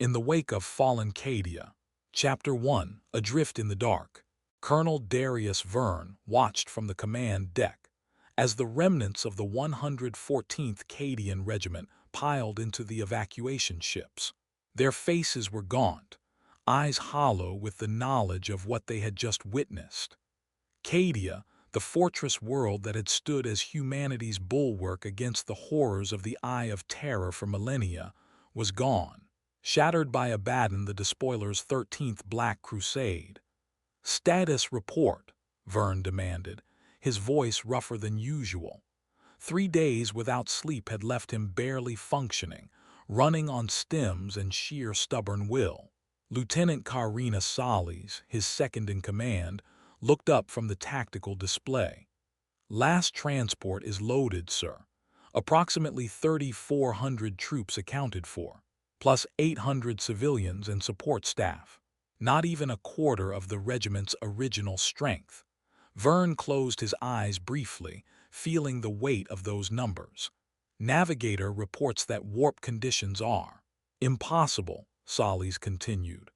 In the wake of fallen Cadia, Chapter 1, Adrift in the Dark, Colonel Darius Vern watched from the command deck as the remnants of the 114th Cadian Regiment piled into the evacuation ships. Their faces were gaunt, eyes hollow with the knowledge of what they had just witnessed. Cadia, the fortress world that had stood as humanity's bulwark against the horrors of the Eye of Terror for millennia, was gone, shattered by Abaddon the Despoiler's 13th Black Crusade. "Status report," Vern demanded, his voice rougher than usual. 3 days without sleep had left him barely functioning, running on stims and sheer stubborn will. Lieutenant Karina Solis, his second-in-command, looked up from the tactical display. "Last transport is loaded, sir. Approximately 3,400 troops accounted for, plus 800 civilians and support staff. Not even a quarter of the regiment's original strength." Vern closed his eyes briefly, feeling the weight of those numbers. "Navigator reports that warp conditions are impossible," Solis continued.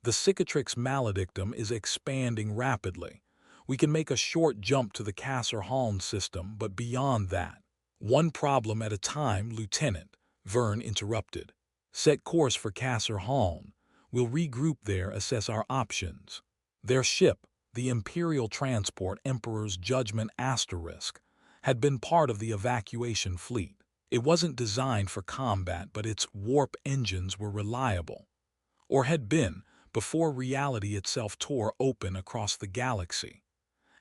"The Cicatrix Maledictum is expanding rapidly. We can make a short jump to the Kasser-Haln system, but beyond that—" "One problem at a time, Lieutenant," Vern interrupted. "Set course for Kasser-Haln. We'll regroup there, assess our options." Their ship, the Imperial transport Emperor's Judgment Asterisk, had been part of the evacuation fleet. It wasn't designed for combat, but its warp engines were reliable. Or had been, before reality itself tore open across the galaxy.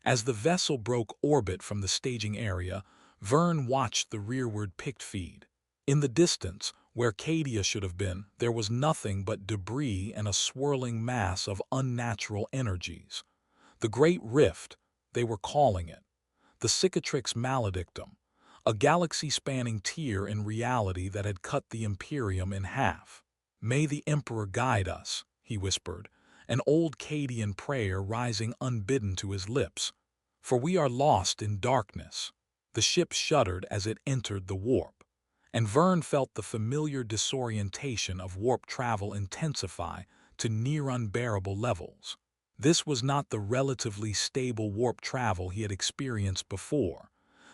As the vessel broke orbit from the staging area, Vern watched the rearward pict feed. In the distance, where Cadia should have been, there was nothing but debris and a swirling mass of unnatural energies. The Great Rift, they were calling it. The Cicatrix Maledictum, a galaxy-spanning tear in reality that had cut the Imperium in half. "May the Emperor guide us," he whispered, an old Cadian prayer rising unbidden to his lips. "For we are lost in darkness." The ship shuddered as it entered the warp, and Vern felt the familiar disorientation of warp travel intensify to near unbearable levels. This was not the relatively stable warp travel he had experienced before.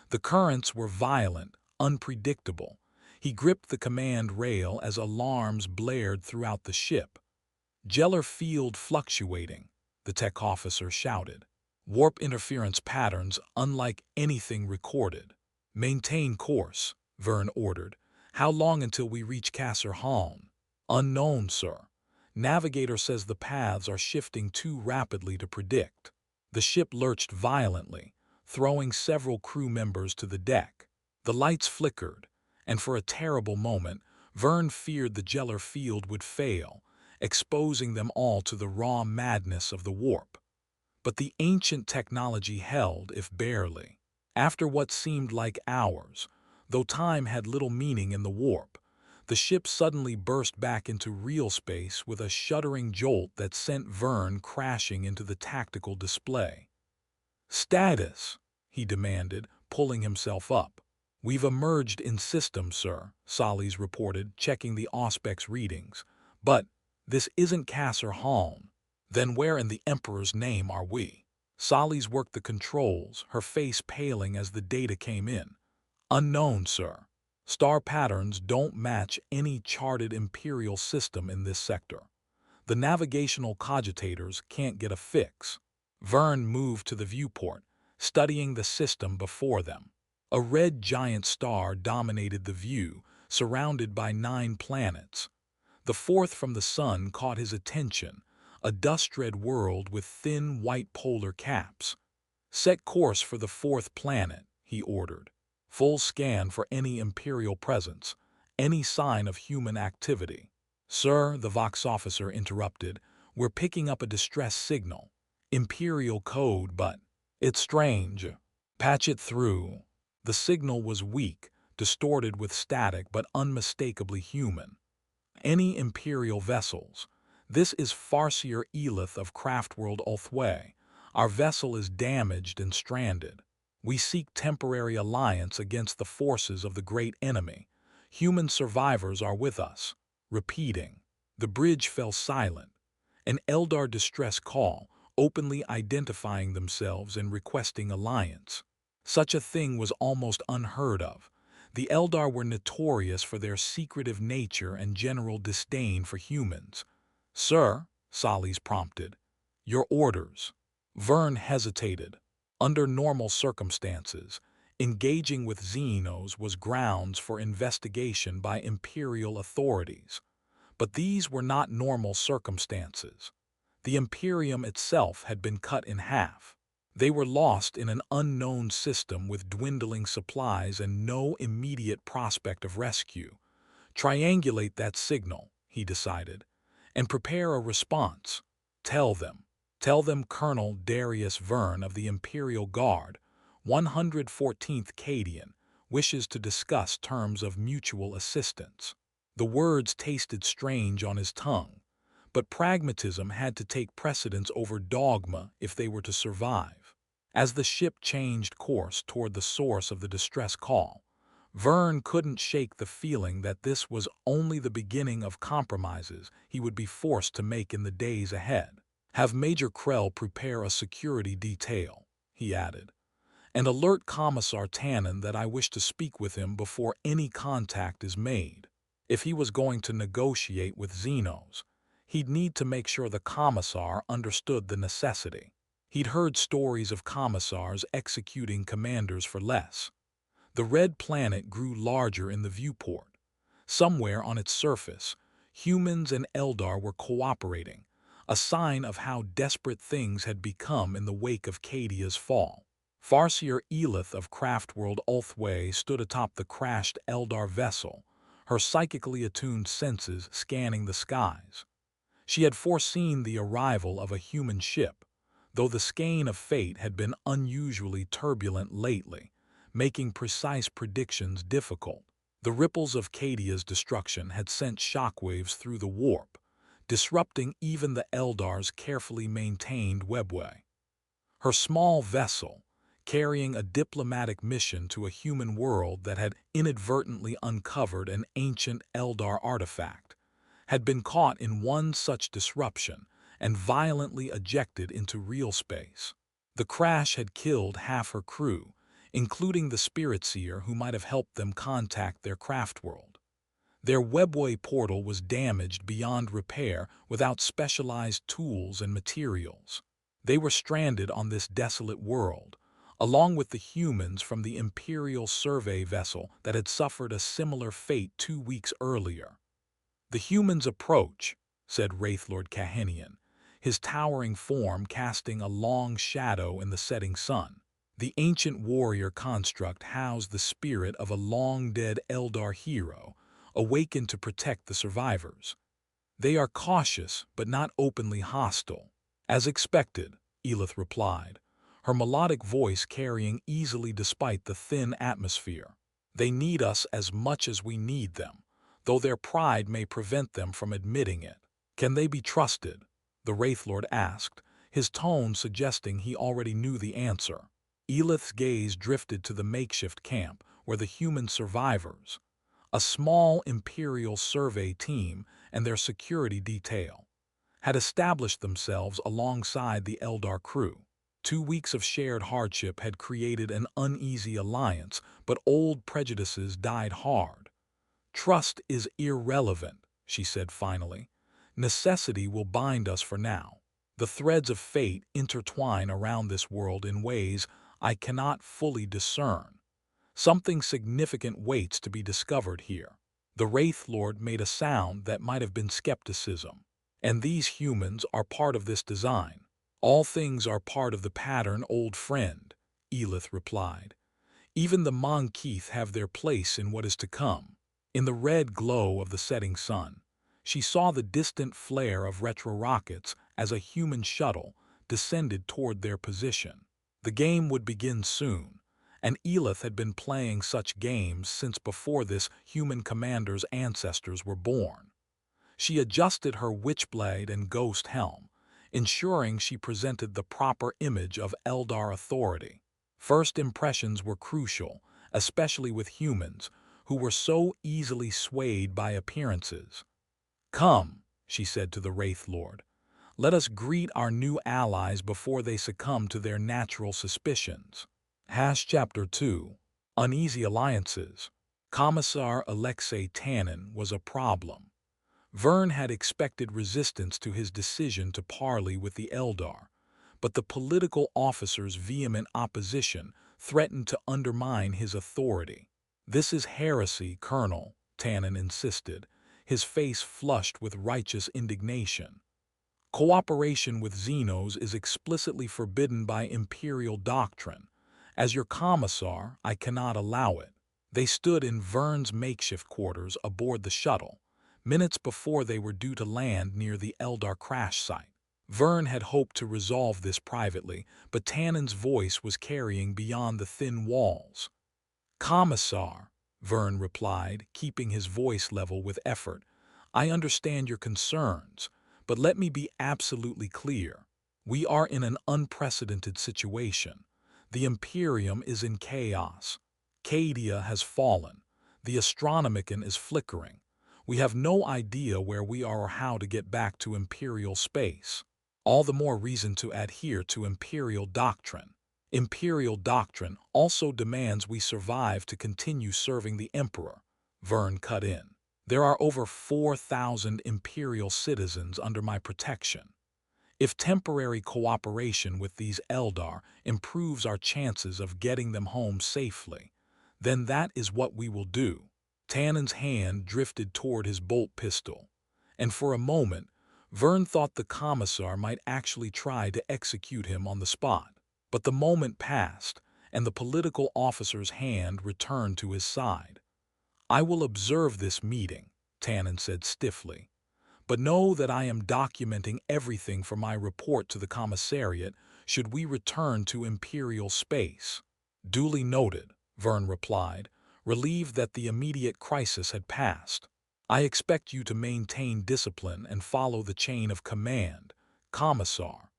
The currents were violent, unpredictable. He gripped the command rail as alarms blared throughout the ship. "Gellar field fluctuating," the tech officer shouted. "Warp interference patterns unlike anything recorded." "Maintain course," Vern ordered. "How long until we reach Kasser-Haln?" "Unknown, sir. Navigator says the paths are shifting too rapidly to predict." The ship lurched violently, throwing several crew members to the deck. The lights flickered, and for a terrible moment, Vern feared the Gellar field would fail, exposing them all to the raw madness of the warp. But the ancient technology held, if barely. After what seemed like hours, though time had little meaning in the warp, the ship suddenly burst back into real space with a shuddering jolt that sent Vern crashing into the tactical display. "Status," he demanded, pulling himself up. "We've emerged in system, sir," Solis reported, checking the Auspex readings. "But this isn't Kasser-Haln." "Then where in the Emperor's name are we?" Solis worked the controls, her face paling as the data came in. "Unknown, sir. Star patterns don't match any charted Imperial system in this sector. The navigational cogitators can't get a fix." Vern moved to the viewport, studying the system before them. A red giant star dominated the view, surrounded by 9 planets. The fourth from the sun caught his attention, a dust-red world with thin white polar caps. "Set course for the 4th planet," he ordered. "Full scan for any Imperial presence, any sign of human activity." "Sir," the Vox officer interrupted, "we're picking up a distress signal. Imperial code, but it's strange. Patch it through." The signal was weak, distorted with static but unmistakably human. "Any Imperial vessels? This is Farseer Elith of Craftworld Ulthway. Our vessel is damaged and stranded. We seek temporary alliance against the forces of the great enemy. Human survivors are with us." Repeating. The bridge fell silent, an Eldar distress call, openly identifying themselves and requesting alliance. Such a thing was almost unheard of. The Eldar were notorious for their secretive nature and general disdain for humans. "Sir," Solis prompted, "your orders." Vern hesitated. Under normal circumstances, engaging with Xenos was grounds for investigation by Imperial authorities. But these were not normal circumstances. The Imperium itself had been cut in half. They were lost in an unknown system with dwindling supplies and no immediate prospect of rescue. Triangulate that signal, he decided, and prepare a response. Tell them Colonel Darius Vern of the Imperial Guard, 114th Cadian, wishes to discuss terms of mutual assistance. The words tasted strange on his tongue, but pragmatism had to take precedence over dogma if they were to survive. As the ship changed course toward the source of the distress call, Vern couldn't shake the feeling that this was only the beginning of compromises he would be forced to make in the days ahead. "Have Major Krell prepare a security detail," he added, "and alert Commissar Tannen that I wish to speak with him before any contact is made." If he was going to negotiate with Xenos, he'd need to make sure the Commissar understood the necessity. He'd heard stories of Commissars executing commanders for less. The red planet grew larger in the viewport. Somewhere on its surface, humans and Eldar were cooperating, a sign of how desperate things had become in the wake of Cadia's fall. Farseer Elith of Craftworld Ulthway stood atop the crashed Eldar vessel, her psychically attuned senses scanning the skies. She had foreseen the arrival of a human ship, though the skein of fate had been unusually turbulent lately, making precise predictions difficult. The ripples of Cadia's destruction had sent shockwaves through the warp, disrupting even the Eldar's carefully maintained webway. Her small vessel, carrying a diplomatic mission to a human world that had inadvertently uncovered an ancient Eldar artifact, had been caught in one such disruption and violently ejected into real space. The crash had killed half her crew, including the Spirit Seer who might have helped them contact their craft world. Their webway portal was damaged beyond repair without specialized tools and materials. They were stranded on this desolate world, along with the humans from the Imperial survey vessel that had suffered a similar fate 2 weeks earlier. "The humans approach," said Wraithlord Kahenian, his towering form casting a long shadow in the setting sun. The ancient warrior construct housed the spirit of a long-dead Eldar hero, awakened to protect the survivors. "They are cautious, but not openly hostile." "As expected," Elith replied, her melodic voice carrying easily despite the thin atmosphere. "They need us as much as we need them, though their pride may prevent them from admitting it." "Can they be trusted?" the Wraithlord asked, his tone suggesting he already knew the answer. Elith's gaze drifted to the makeshift camp where the human survivors, a small Imperial survey team and their security detail, had established themselves alongside the Eldar crew. 2 weeks of shared hardship had created an uneasy alliance, but old prejudices died hard. "Trust is irrelevant," she said finally. "Necessity will bind us for now. The threads of fate intertwine around this world in ways I cannot fully discern. Something significant waits to be discovered here." The Wraithlord made a sound that might have been skepticism. "And these humans are part of this design." "All things are part of the pattern, old friend," Elith replied. "Even the Monkeith have their place in what is to come." In the red glow of the setting sun, she saw the distant flare of retro-rockets as a human shuttle descended toward their position. The game would begin soon, and Elith had been playing such games since before this human commander's ancestors were born. She adjusted her witchblade and ghost helm, ensuring she presented the proper image of Eldar authority. First impressions were crucial, especially with humans, who were so easily swayed by appearances. "Come," she said to the Wraith Lord. "Let us greet our new allies before they succumb to their natural suspicions." Chapter 2. Uneasy Alliances. Commissar Alexei Tanin was a problem. Vern had expected resistance to his decision to parley with the Eldar, but the political officer's vehement opposition threatened to undermine his authority. "This is heresy, Colonel," Tanin insisted, his face flushed with righteous indignation. "Cooperation with Xenos is explicitly forbidden by Imperial doctrine. As your commissar, I cannot allow it." They stood in Vern's makeshift quarters aboard the shuttle, minutes before they were due to land near the Eldar crash site. Vern had hoped to resolve this privately, but Tanin's voice was carrying beyond the thin walls. "Commissar," Vern replied, keeping his voice level with effort, "I understand your concerns, but let me be absolutely clear. We are in an unprecedented situation. The Imperium is in chaos. Cadia has fallen. The Astronomicon is flickering. We have no idea where we are or how to get back to Imperial space. All the more reason to adhere to Imperial doctrine. Imperial doctrine also demands we survive to continue serving the Emperor," Vern cut in. "There are over 4,000 Imperial citizens under my protection. If temporary cooperation with these Eldar improves our chances of getting them home safely, then that is what we will do." Tanin's hand drifted toward his bolt pistol, and for a moment, Vern thought the commissar might actually try to execute him on the spot. But the moment passed, and the political officer's hand returned to his side. "I will observe this meeting," Tanin said stiffly, "but know that I am documenting everything for my report to the commissariat should we return to Imperial space." "Duly noted," Vern replied, relieved that the immediate crisis had passed. "I expect you to maintain discipline and follow the chain of command, Commissar.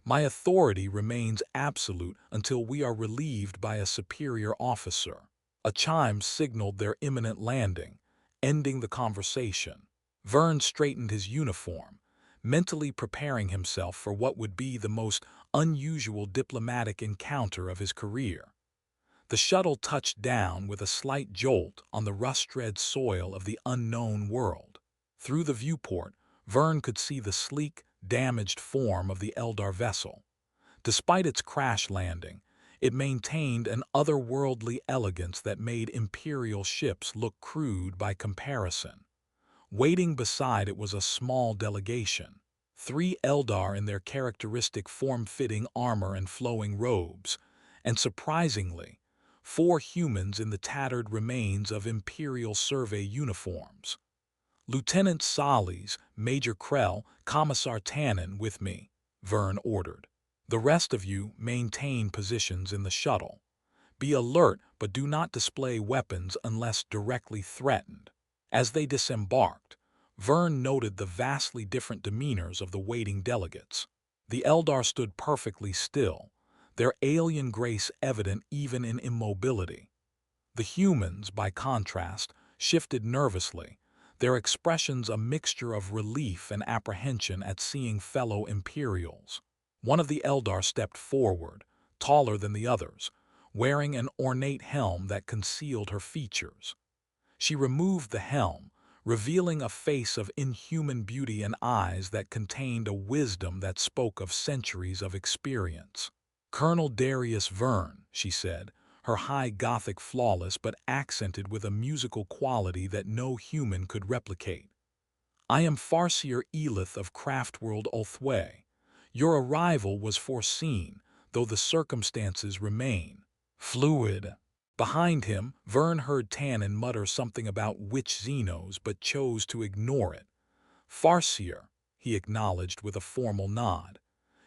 My authority remains absolute until we are relieved by a superior officer." A chime signaled their imminent landing, ending the conversation. Vern straightened his uniform, mentally preparing himself for what would be the most unusual diplomatic encounter of his career. The shuttle touched down with a slight jolt on the rust-red soil of the unknown world. Through the viewport, Vern could see the sleek, damaged form of the Eldar vessel. Despite its crash landing, it maintained an otherworldly elegance that made Imperial ships look crude by comparison. Waiting beside it was a small delegation. 3 Eldar in their characteristic form-fitting armor and flowing robes, and surprisingly, 4 humans in the tattered remains of Imperial survey uniforms. "Lieutenant Solis, Major Krell, Commissar Tanin with me," Vern ordered. "The rest of you maintain positions in the shuttle. Be alert, but do not display weapons unless directly threatened." As they disembarked, Vern noted the vastly different demeanors of the waiting delegates. The Eldar stood perfectly still, their alien grace evident even in immobility. The humans, by contrast, shifted nervously, their expressions a mixture of relief and apprehension at seeing fellow Imperials. One of the Eldar stepped forward, taller than the others, wearing an ornate helm that concealed her features. She removed the helm, revealing a face of inhuman beauty and eyes that contained a wisdom that spoke of centuries of experience. "Colonel Darius Vern," she said, her high Gothic flawless but accented with a musical quality that no human could replicate. "I am Farseer Elith of Craftworld Ulthwé. Your arrival was foreseen, though the circumstances remain fluid." Behind him, Vern heard Tanin mutter something about witch Xenos but chose to ignore it. "Farseer," he acknowledged with a formal nod.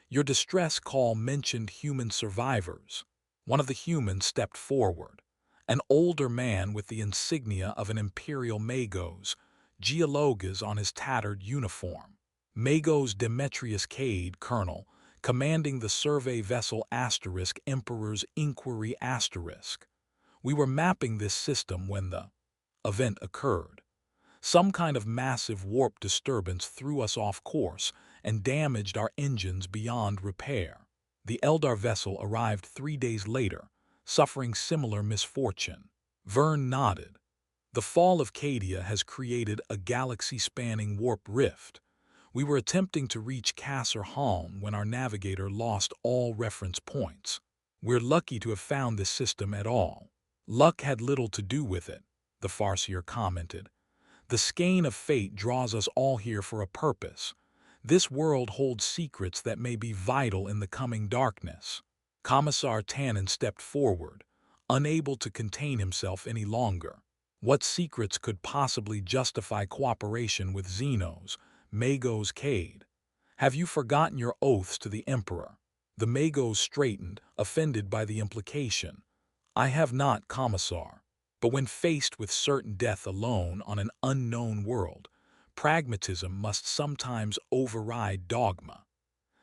"Your distress call mentioned human survivors." One of the humans stepped forward, an older man with the insignia of an Imperial Magos, Geologas on his tattered uniform. "Magos Demetrius Cade, Colonel, commanding the survey vessel Emperor's Inquiry *. We were mapping this system when the event occurred. Some kind of massive warp disturbance threw us off course and damaged our engines beyond repair. The Eldar vessel arrived 3 days later, suffering similar misfortune. Vern nodded. The fall of Cadia has created a galaxy-spanning warp rift. We were attempting to reach Kasser Halm when our navigator lost all reference points. We're lucky to have found this system at all. Luck had little to do with it, the Farseer commented. The skein of fate draws us all here for a purpose. This world holds secrets that may be vital in the coming darkness. Commissar Tannen stepped forward, unable to contain himself any longer. What secrets could possibly justify cooperation with Xenos, Magos Cade? Have you forgotten your oaths to the Emperor? The Magos straightened, offended by the implication. I have not, Commissar. But when faced with certain death alone on an unknown world, pragmatism must sometimes override dogma.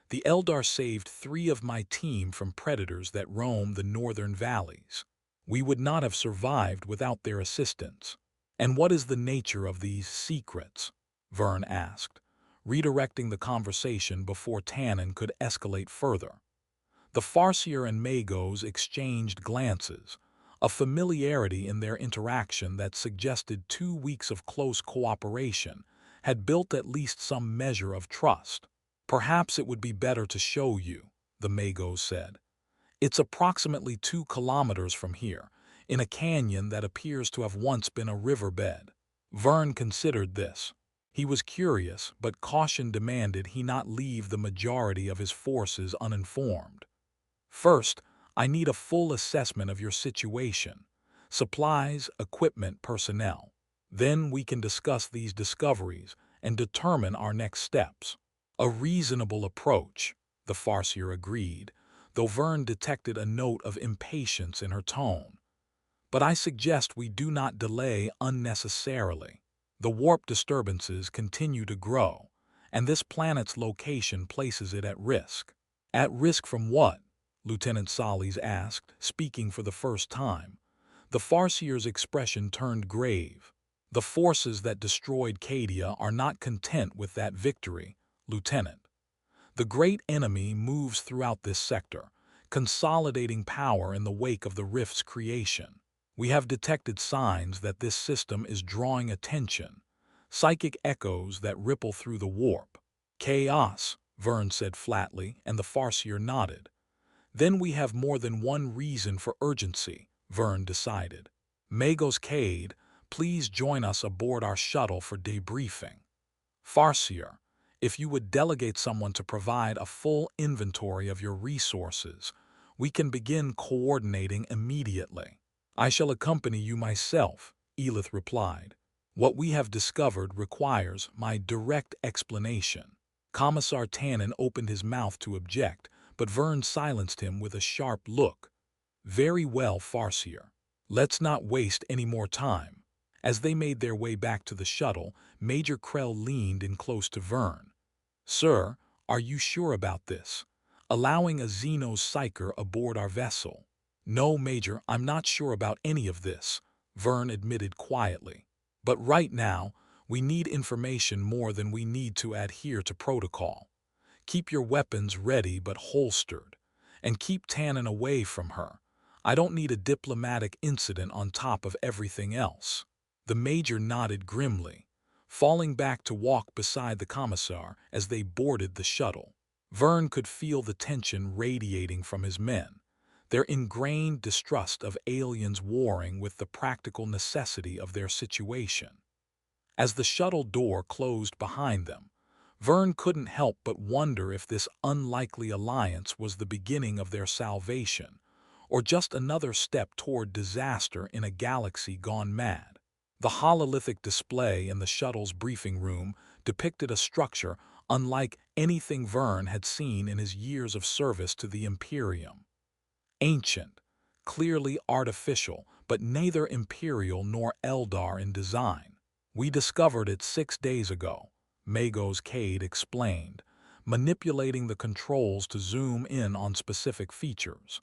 The Eldar saved 3 of my team from predators that roam the northern valleys. We would not have survived without their assistance. And what is the nature of these secrets? Vern asked, redirecting the conversation before Tannen could escalate further. The Farseer and Magos exchanged glances, a familiarity in their interaction that suggested 2 weeks of close cooperation had built at least some measure of trust. Perhaps it would be better to show you, the Magos said. It's approximately 2 kilometers from here, in a canyon that appears to have once been a riverbed. Vern considered this. He was curious, but caution demanded he not leave the majority of his forces uninformed. First, I need a full assessment of your situation. Supplies, equipment, personnel. Then we can discuss these discoveries and determine our next steps. A reasonable approach, the Farseer agreed, though Vern detected a note of impatience in her tone. But I suggest we do not delay unnecessarily. The warp disturbances continue to grow, and this planet's location places it at risk. At risk from what? Lieutenant Solis asked, speaking for the first time. The Farseer's expression turned grave. The forces that destroyed Cadia are not content with that victory, Lieutenant. The great enemy moves throughout this sector, consolidating power in the wake of the rift's creation. We have detected signs that this system is drawing attention, psychic echoes that ripple through the warp. Chaos, Vern said flatly, and the Farseer nodded. Then we have more than one reason for urgency, Vern decided. Magos Cade, please join us aboard our shuttle for debriefing. Farseer, if you would delegate someone to provide a full inventory of your resources, we can begin coordinating immediately. I shall accompany you myself, Elith replied. What we have discovered requires my direct explanation. Commissar Tannen opened his mouth to object, but Vern silenced him with a sharp look. Very well, Farseer. Let's not waste any more time. As they made their way back to the shuttle, Major Krell leaned in close to Vern. Sir, are you sure about this? Allowing a Xeno psyker aboard our vessel? No, Major, I'm not sure about any of this, Vern admitted quietly. But right now, we need information more than we need to adhere to protocol. Keep your weapons ready but holstered, and keep Tannen away from her. I don't need a diplomatic incident on top of everything else. The Major nodded grimly, falling back to walk beside the Commissar as they boarded the shuttle. Vern could feel the tension radiating from his men, their ingrained distrust of aliens warring with the practical necessity of their situation. As the shuttle door closed behind them, Vern couldn't help but wonder if this unlikely alliance was the beginning of their salvation, or just another step toward disaster in a galaxy gone mad. The hololithic display in the shuttle's briefing room depicted a structure unlike anything Vern had seen in his years of service to the Imperium. Ancient, clearly artificial, but neither Imperial nor Eldar in design. We discovered it 6 days ago, Magos Cade explained, manipulating the controls to zoom in on specific features.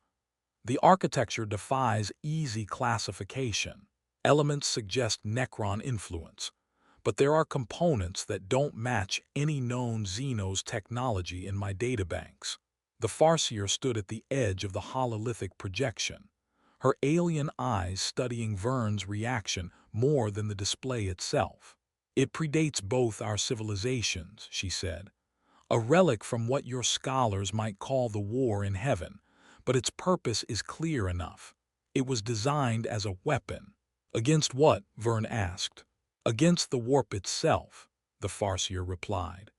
The architecture defies easy classification. Elements suggest Necron influence, but there are components that don't match any known Xenos technology in my databanks. The Farseer stood at the edge of the hololithic projection, her alien eyes studying Vern's reaction more than the display itself. "It predates both our civilizations," she said. "A relic from what your scholars might call the war in heaven, but its purpose is clear enough. It was designed as a weapon." "Against what?" Vern asked. "Against the warp itself," the Farseer replied.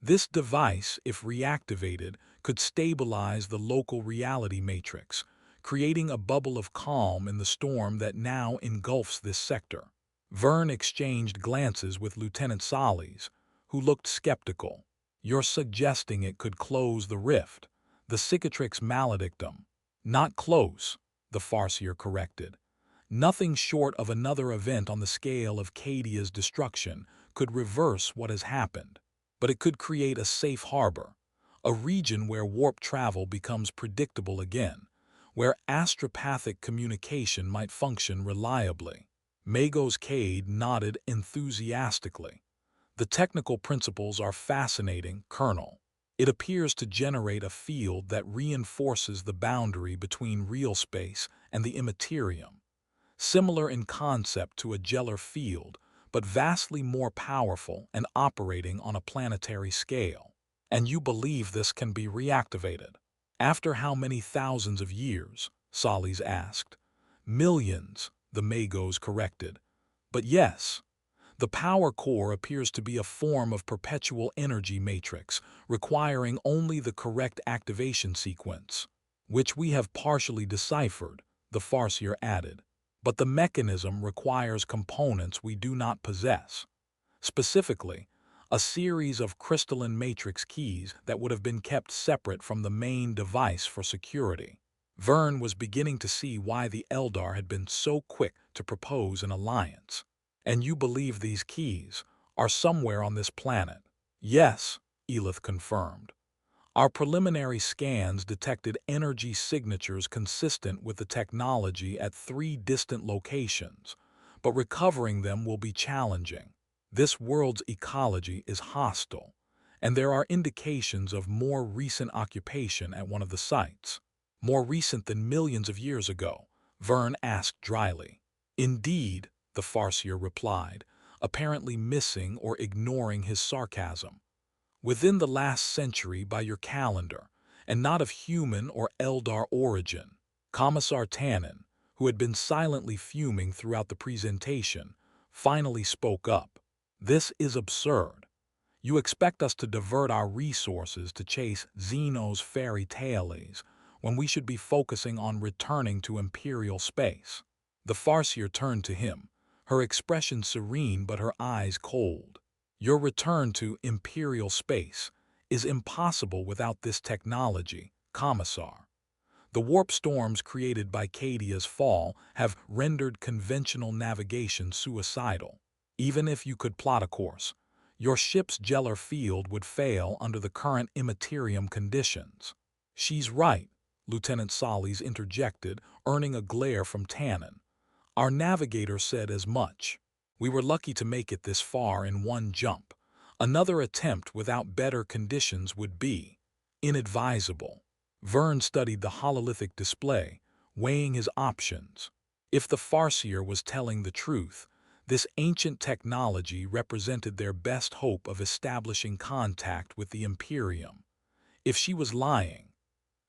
"This device, if reactivated, could stabilize the local reality matrix, creating a bubble of calm in the storm that now engulfs this sector." Vern exchanged glances with Lieutenant Solis, who looked skeptical. "You're suggesting it could close the rift, the Cicatrix Maledictum." "Not close," the Farseer corrected. "Nothing short of another event on the scale of Cadia's destruction could reverse what has happened. But it could create a safe harbor, a region where warp travel becomes predictable again, where astropathic communication might function reliably." Magos Cade nodded enthusiastically. "The technical principles are fascinating, Colonel. It appears to generate a field that reinforces the boundary between real space and the immaterium, similar in concept to a Geller field, but vastly more powerful and operating on a planetary scale." "And you believe this can be reactivated?" "After how many thousands of years?" Solis asked. "Millions," the Magos corrected. "But yes, the power core appears to be a form of perpetual energy matrix, requiring only the correct activation sequence, which we have partially deciphered," the Farseer added. "But the mechanism requires components we do not possess. Specifically, a series of crystalline matrix keys that would have been kept separate from the main device for security." Vern was beginning to see why the Eldar had been so quick to propose an alliance. "And you believe these keys are somewhere on this planet?" "Yes," Elith confirmed. "Our preliminary scans detected energy signatures consistent with the technology at 3 distant locations, but recovering them will be challenging. This world's ecology is hostile, and there are indications of more recent occupation at one of the sites." "More recent than millions of years ago?" Vern asked dryly. "Indeed," the Farseer replied, apparently missing or ignoring his sarcasm. "Within the last century by your calendar, and not of human or Eldar origin." Commissar Tannen, who had been silently fuming throughout the presentation, finally spoke up. "This is absurd. You expect us to divert our resources to chase Xenos fairy tales when we should be focusing on returning to Imperial space." The Farseer turned to him, her expression serene but her eyes cold. "Your return to Imperial space is impossible without this technology, Commissar. The warp storms created by Cadia's fall have rendered conventional navigation suicidal. Even if you could plot a course, your ship's Geller field would fail under the current immaterium conditions." "She's right," Lieutenant Solis interjected, earning a glare from Tannen. "Our navigator said as much. We were lucky to make it this far in one jump. Another attempt without better conditions would be inadvisable." Vern studied the hololithic display, weighing his options. If the Farseer was telling the truth, this ancient technology represented their best hope of establishing contact with the Imperium. If she was lying,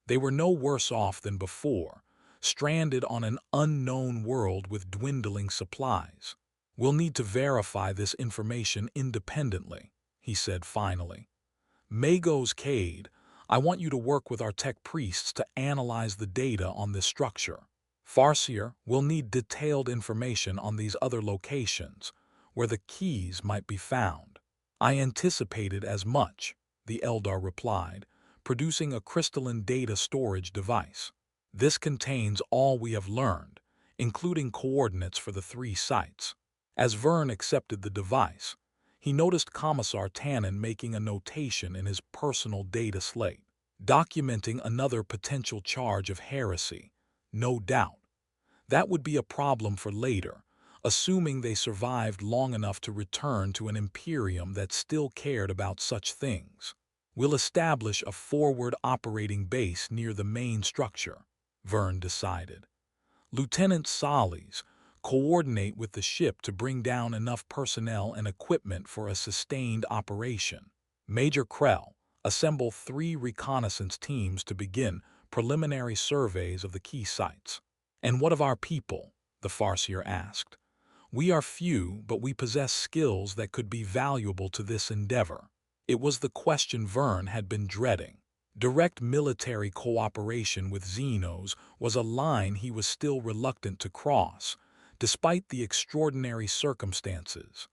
they were no worse off than before, stranded on an unknown world with dwindling supplies. "We'll need to verify this information independently," he said finally. "Magos Cade, I want you to work with our tech priests to analyze the data on this structure. Farseer, we'll need detailed information on these other locations, where the keys might be found." "I anticipated as much," the Eldar replied, producing a crystalline data storage device. "This contains all we have learned, including coordinates for the 3 sites." As Vern accepted the device, he noticed Commissar Tannen making a notation in his personal data slate, documenting another potential charge of heresy. No doubt. That would be a problem for later, assuming they survived long enough to return to an Imperium that still cared about such things. We'll establish a forward operating base near the main structure, Vern decided. Lieutenant Solis, coordinate with the ship to bring down enough personnel and equipment for a sustained operation. Major Krell, assemble 3 reconnaissance teams to begin preliminary surveys of the key sites. And what of our people? The Farseer asked. We are few, but we possess skills that could be valuable to this endeavor. It was the question Vern had been dreading. Direct military cooperation with Xenos was a line he was still reluctant to cross, despite the extraordinary circumstances.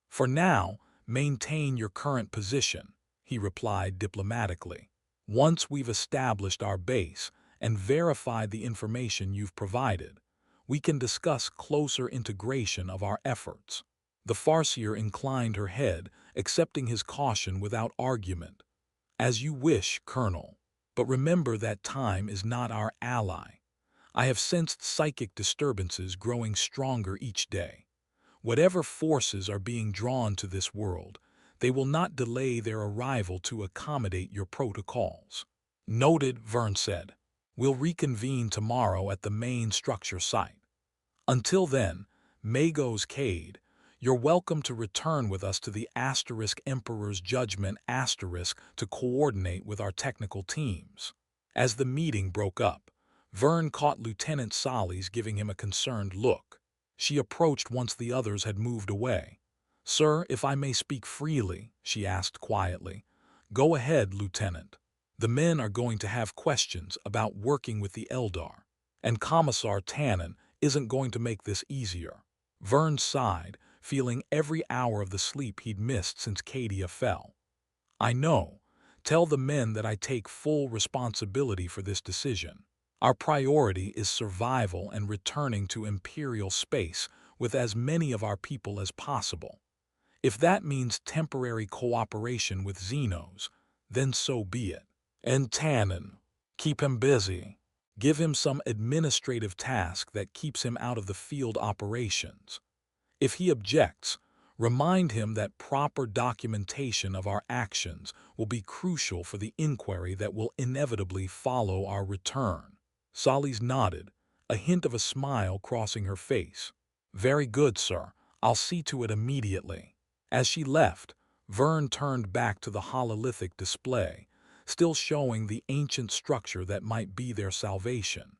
For now, maintain your current position, he replied diplomatically. Once we've established our base and verified the information you've provided, we can discuss closer integration of our efforts. The Farseer inclined her head, accepting his caution without argument. As you wish, Colonel, but remember that time is not our ally. I have sensed psychic disturbances growing stronger each day. Whatever forces are being drawn to this world, they will not delay their arrival to accommodate your protocols. Noted, Vern said. We'll reconvene tomorrow at the main structure site. Until then, Magos Cade, you're welcome to return with us to the Emperor's Judgment to coordinate with our technical teams. As the meeting broke up, Vern caught Lieutenant Solis giving him a concerned look. She approached once the others had moved away. Sir, if I may speak freely, she asked quietly. Go ahead, Lieutenant. The men are going to have questions about working with the Eldar, and Commissar Tannen isn't going to make this easier. Vern sighed, feeling every hour of the sleep he'd missed since Cadia fell. I know. Tell the men that I take full responsibility for this decision. Our priority is survival and returning to Imperial space with as many of our people as possible. If that means temporary cooperation with Xenos, then so be it. And Tannen, keep him busy. Give him some administrative task that keeps him out of the field operations. If he objects, remind him that proper documentation of our actions will be crucial for the inquiry that will inevitably follow our return. Solis nodded, a hint of a smile crossing her face. Very good, sir. I'll see to it immediately. As she left, Vern turned back to the hololithic display, still showing the ancient structure that might be their salvation.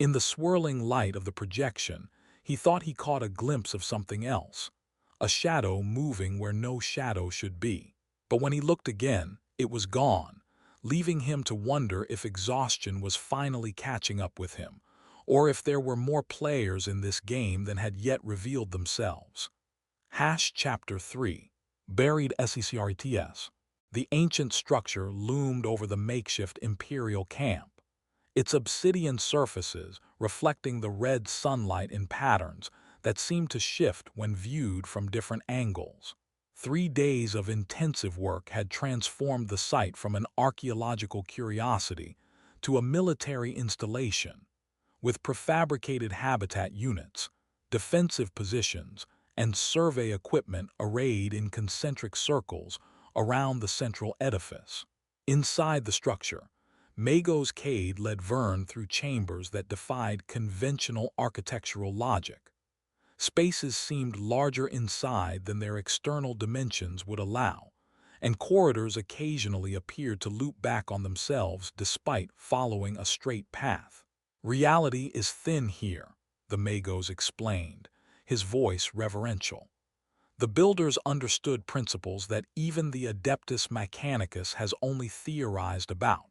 In the swirling light of the projection, he thought he caught a glimpse of something else, a shadow moving where no shadow should be. But when he looked again, it was gone, leaving him to wonder if exhaustion was finally catching up with him, or if there were more players in this game than had yet revealed themselves. Chapter 3. Buried Secrets. The ancient structure loomed over the makeshift Imperial camp, its obsidian surfaces reflecting the red sunlight in patterns that seemed to shift when viewed from different angles. 3 days of intensive work had transformed the site from an archaeological curiosity to a military installation, with prefabricated habitat units, defensive positions, and survey equipment arrayed in concentric circles around the central edifice. Inside the structure, Magos Cade led Vern through chambers that defied conventional architectural logic. Spaces seemed larger inside than their external dimensions would allow, and corridors occasionally appeared to loop back on themselves despite following a straight path. Reality is thin here, the Magos explained, his voice reverential. The builders understood principles that even the Adeptus Mechanicus has only theorized about.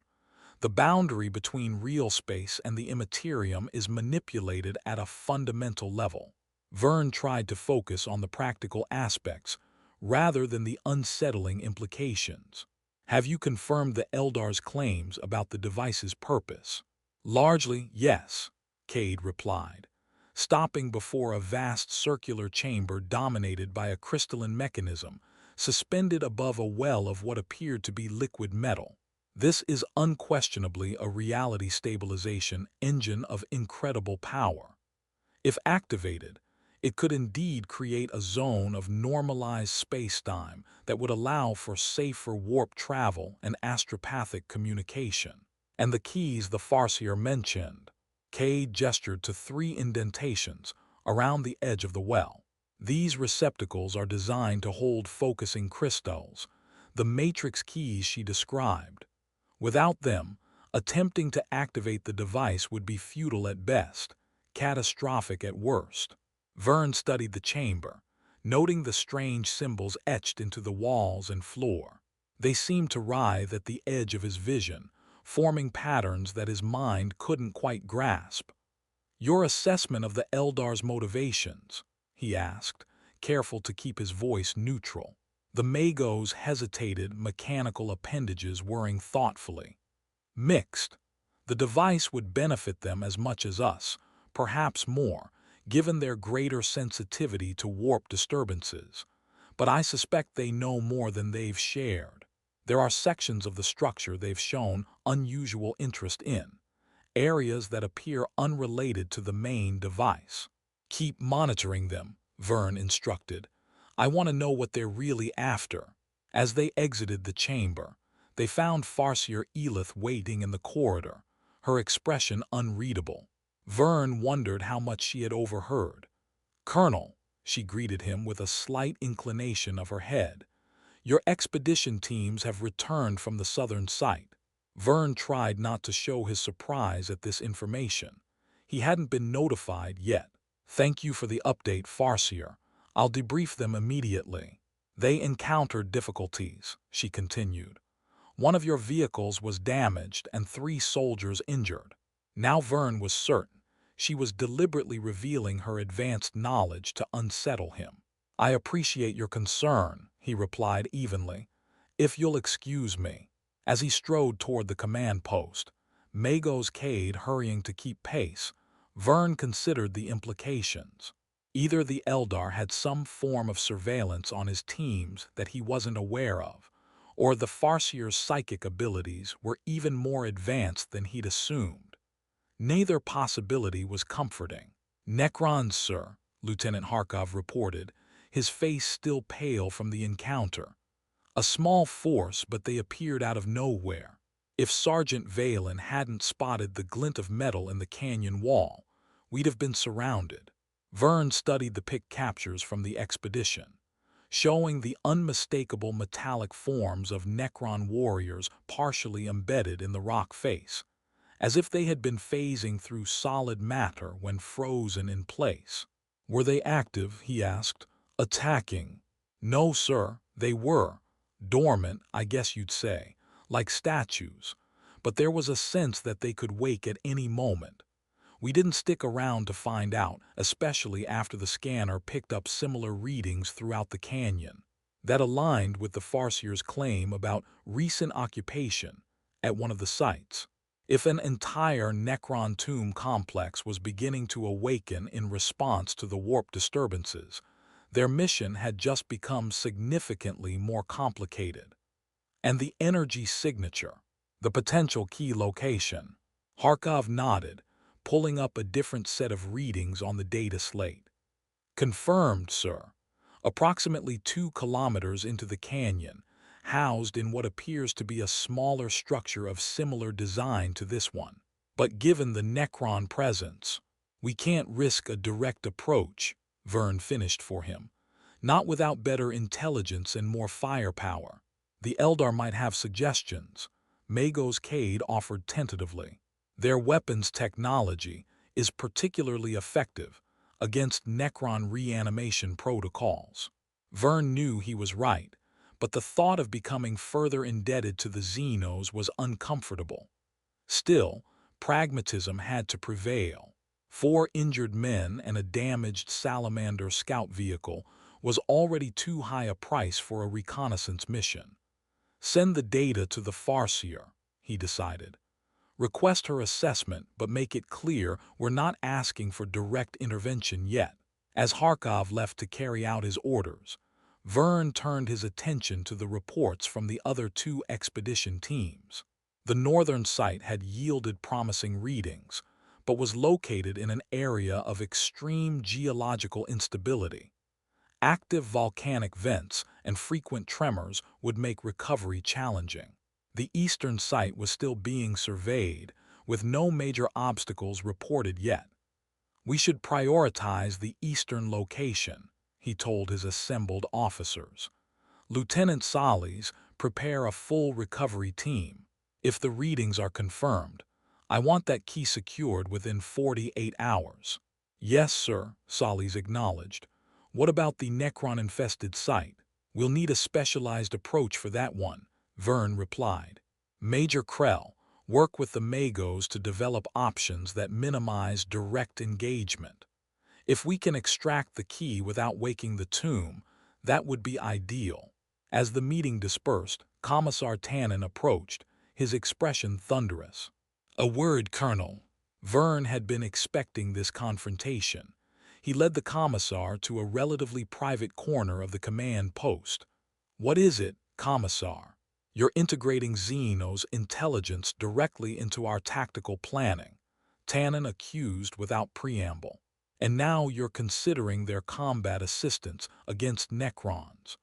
The boundary between real space and the immaterium is manipulated at a fundamental level. Vern tried to focus on the practical aspects rather than the unsettling implications. Have you confirmed the Eldar's claims about the device's purpose? Largely, yes, Cade replied, stopping before a vast circular chamber dominated by a crystalline mechanism suspended above a well of what appeared to be liquid metal. This is unquestionably a reality stabilization engine of incredible power. If activated, It could indeed create a zone of normalized spacetime that would allow for safer warp travel and astropathic communication. And the keys the Farseer mentioned. Cade gestured to 3 indentations around the edge of the well. These receptacles are designed to hold focusing crystals, the matrix keys she described. Without them, attempting to activate the device would be futile at best, catastrophic at worst. Vern studied the chamber, noting the strange symbols etched into the walls and floor. They seemed to writhe at the edge of his vision, forming patterns that his mind couldn't quite grasp. "Your assessment of the Eldar's motivations?" he asked, careful to keep his voice neutral. The Magos hesitated, mechanical appendages whirring thoughtfully. "Mixed. The device would benefit them as much as us, perhaps more, given their greater sensitivity to warp disturbances. But I suspect they know more than they've shared. There are sections of the structure they've shown unusual interest in, areas that appear unrelated to the main device. Keep monitoring them," Vern instructed. "I want to know what they're really after." As they exited the chamber, they found Farseer Elith waiting in the corridor, her expression unreadable. Vern wondered how much she had overheard. "Colonel," she greeted him with a slight inclination of her head, "your expedition teams have returned from the southern site." Vern tried not to show his surprise at this information. He hadn't been notified yet. "Thank you for the update, Farseer. I'll debrief them immediately." "They encountered difficulties," she continued. "One of your vehicles was damaged and 3 soldiers injured." Now Vern was certain she was deliberately revealing her advanced knowledge to unsettle him. "I appreciate your concern," he replied evenly. "If you'll excuse me." As he strode toward the command post, Mago's Cade hurrying to keep pace, Vern considered the implications. Either the Eldar had some form of surveillance on his teams that he wasn't aware of, or the Farseer's psychic abilities were even more advanced than he'd assumed. Neither possibility was comforting. "Necrons, sir," Lieutenant Harkov reported, his face still pale from the encounter. "A small force, but they appeared out of nowhere. If Sergeant Valen hadn't spotted the glint of metal in the canyon wall, we'd have been surrounded." Vern studied the pick captures from the expedition, showing the unmistakable metallic forms of Necron warriors partially embedded in the rock face, as if they had been phasing through solid matter when frozen in place. "Were they active?" he asked. "Attacking?" "No, sir, they were dormant, I guess you'd say, like statues, but there was a sense that they could wake at any moment. We didn't stick around to find out, especially after the scanner picked up similar readings throughout the canyon that aligned with the Farseer's claim about recent occupation at one of the sites. If an entire Necron tomb complex was beginning to awaken in response to the warp disturbances, their mission had just become significantly more complicated. And the energy signature, the potential key location. Harkov nodded, pulling up a different set of readings on the data slate. "Confirmed, sir. Approximately 2 kilometers into the canyon, housed in what appears to be a smaller structure of similar design to this one. But given the Necron presence, we can't risk a direct approach," Vern finished for him. "Not without better intelligence and more firepower. The Eldar might have suggestions," Mago's Cade offered tentatively. "Their weapons technology is particularly effective against Necron reanimation protocols." Vern knew he was right, but the thought of becoming further indebted to the Xenos was uncomfortable. Still, pragmatism had to prevail. 4 injured men and a damaged Salamander scout vehicle was already too high a price for a reconnaissance mission. "Send the data to the Farseer," he decided. "Request her assessment, but make it clear we're not asking for direct intervention yet." As Harkov left to carry out his orders, Vern turned his attention to the reports from the other 2 expedition teams. The northern site had yielded promising readings, but was located in an area of extreme geological instability. Active volcanic vents and frequent tremors would make recovery challenging. The eastern site was still being surveyed, with no major obstacles reported yet. "We should prioritize the eastern location," he told his assembled officers. "Lieutenant Solis, prepare a full recovery team. If the readings are confirmed, I want that key secured within 48 hours." "Yes, sir," Solis acknowledged. "What about the Necron-infested site? We'll need a specialized approach for that one," Vern replied. "Major Krell, work with the Magos to develop options that minimize direct engagement. If we can extract the key without waking the tomb, that would be ideal." As the meeting dispersed, Commissar Tannen approached, his expression thunderous. "A word, Colonel." Vern had been expecting this confrontation. He led the Commissar to a relatively private corner of the command post. "What is it, Commissar?" "You're integrating Xeno's intelligence directly into our tactical planning," Tannen accused without preamble. "And now you're considering their combat assistance against Necrons.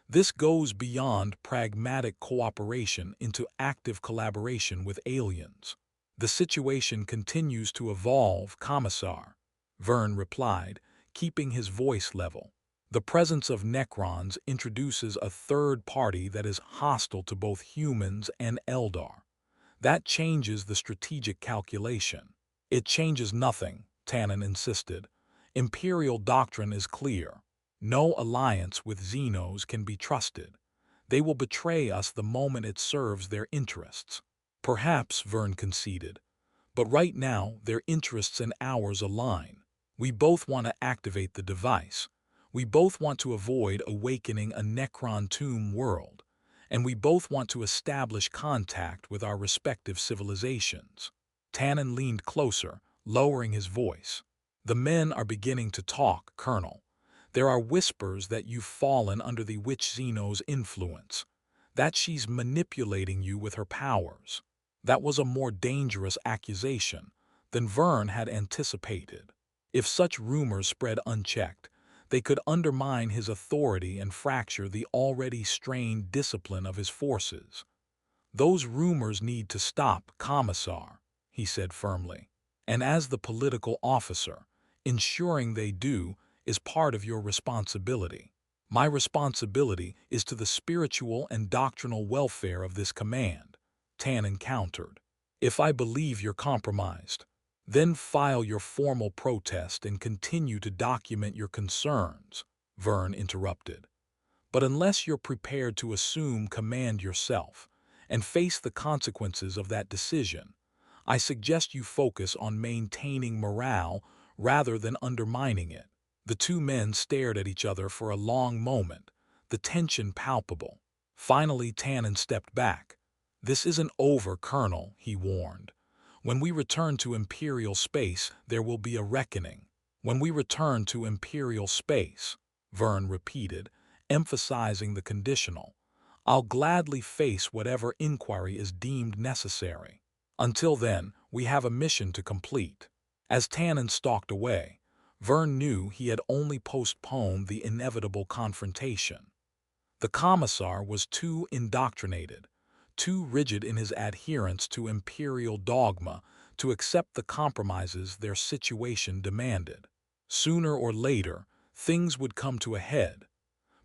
This goes beyond pragmatic cooperation into active collaboration with aliens." "The situation continues to evolve, Commissar," Vern replied, keeping his voice level. "The presence of Necrons introduces a third party that is hostile to both humans and Eldar. That changes the strategic calculation." "It changes nothing," Tannen insisted. "Imperial doctrine is clear. No alliance with Xenos can be trusted. They will betray us the moment it serves their interests." "Perhaps," Vern conceded, "but right now their interests and ours align. We both want to activate the device. We both want to avoid awakening a Necron tomb world. And we both want to establish contact with our respective civilizations." Tannen leaned closer, lowering his voice. "The men are beginning to talk, Colonel. There are whispers that you've fallen under the Witch Xeno's influence, that she's manipulating you with her powers." That was a more dangerous accusation than Vern had anticipated. If such rumors spread unchecked, they could undermine his authority and fracture the already strained discipline of his forces. "Those rumors need to stop, Commissar," he said firmly. "And as the political officer, ensuring they do is part of your responsibility." "My responsibility is to the spiritual and doctrinal welfare of this command," Tannen countered. "If I believe you're compromised, then file your formal protest and continue to document your concerns," Vern interrupted. "But unless you're prepared to assume command yourself and face the consequences of that decision, I suggest you focus on maintaining morale rather than undermining it." The two men stared at each other for a long moment, the tension palpable. Finally, Tannen stepped back. "This isn't over, Colonel," he warned. "When we return to Imperial space, there will be a reckoning." "When we return to Imperial space," Vern repeated, emphasizing the conditional. "I'll gladly face whatever inquiry is deemed necessary. Until then, we have a mission to complete." As Tannen stalked away, Vern knew he had only postponed the inevitable confrontation. The Commissar was too indoctrinated, too rigid in his adherence to Imperial dogma to accept the compromises their situation demanded. Sooner or later, things would come to a head,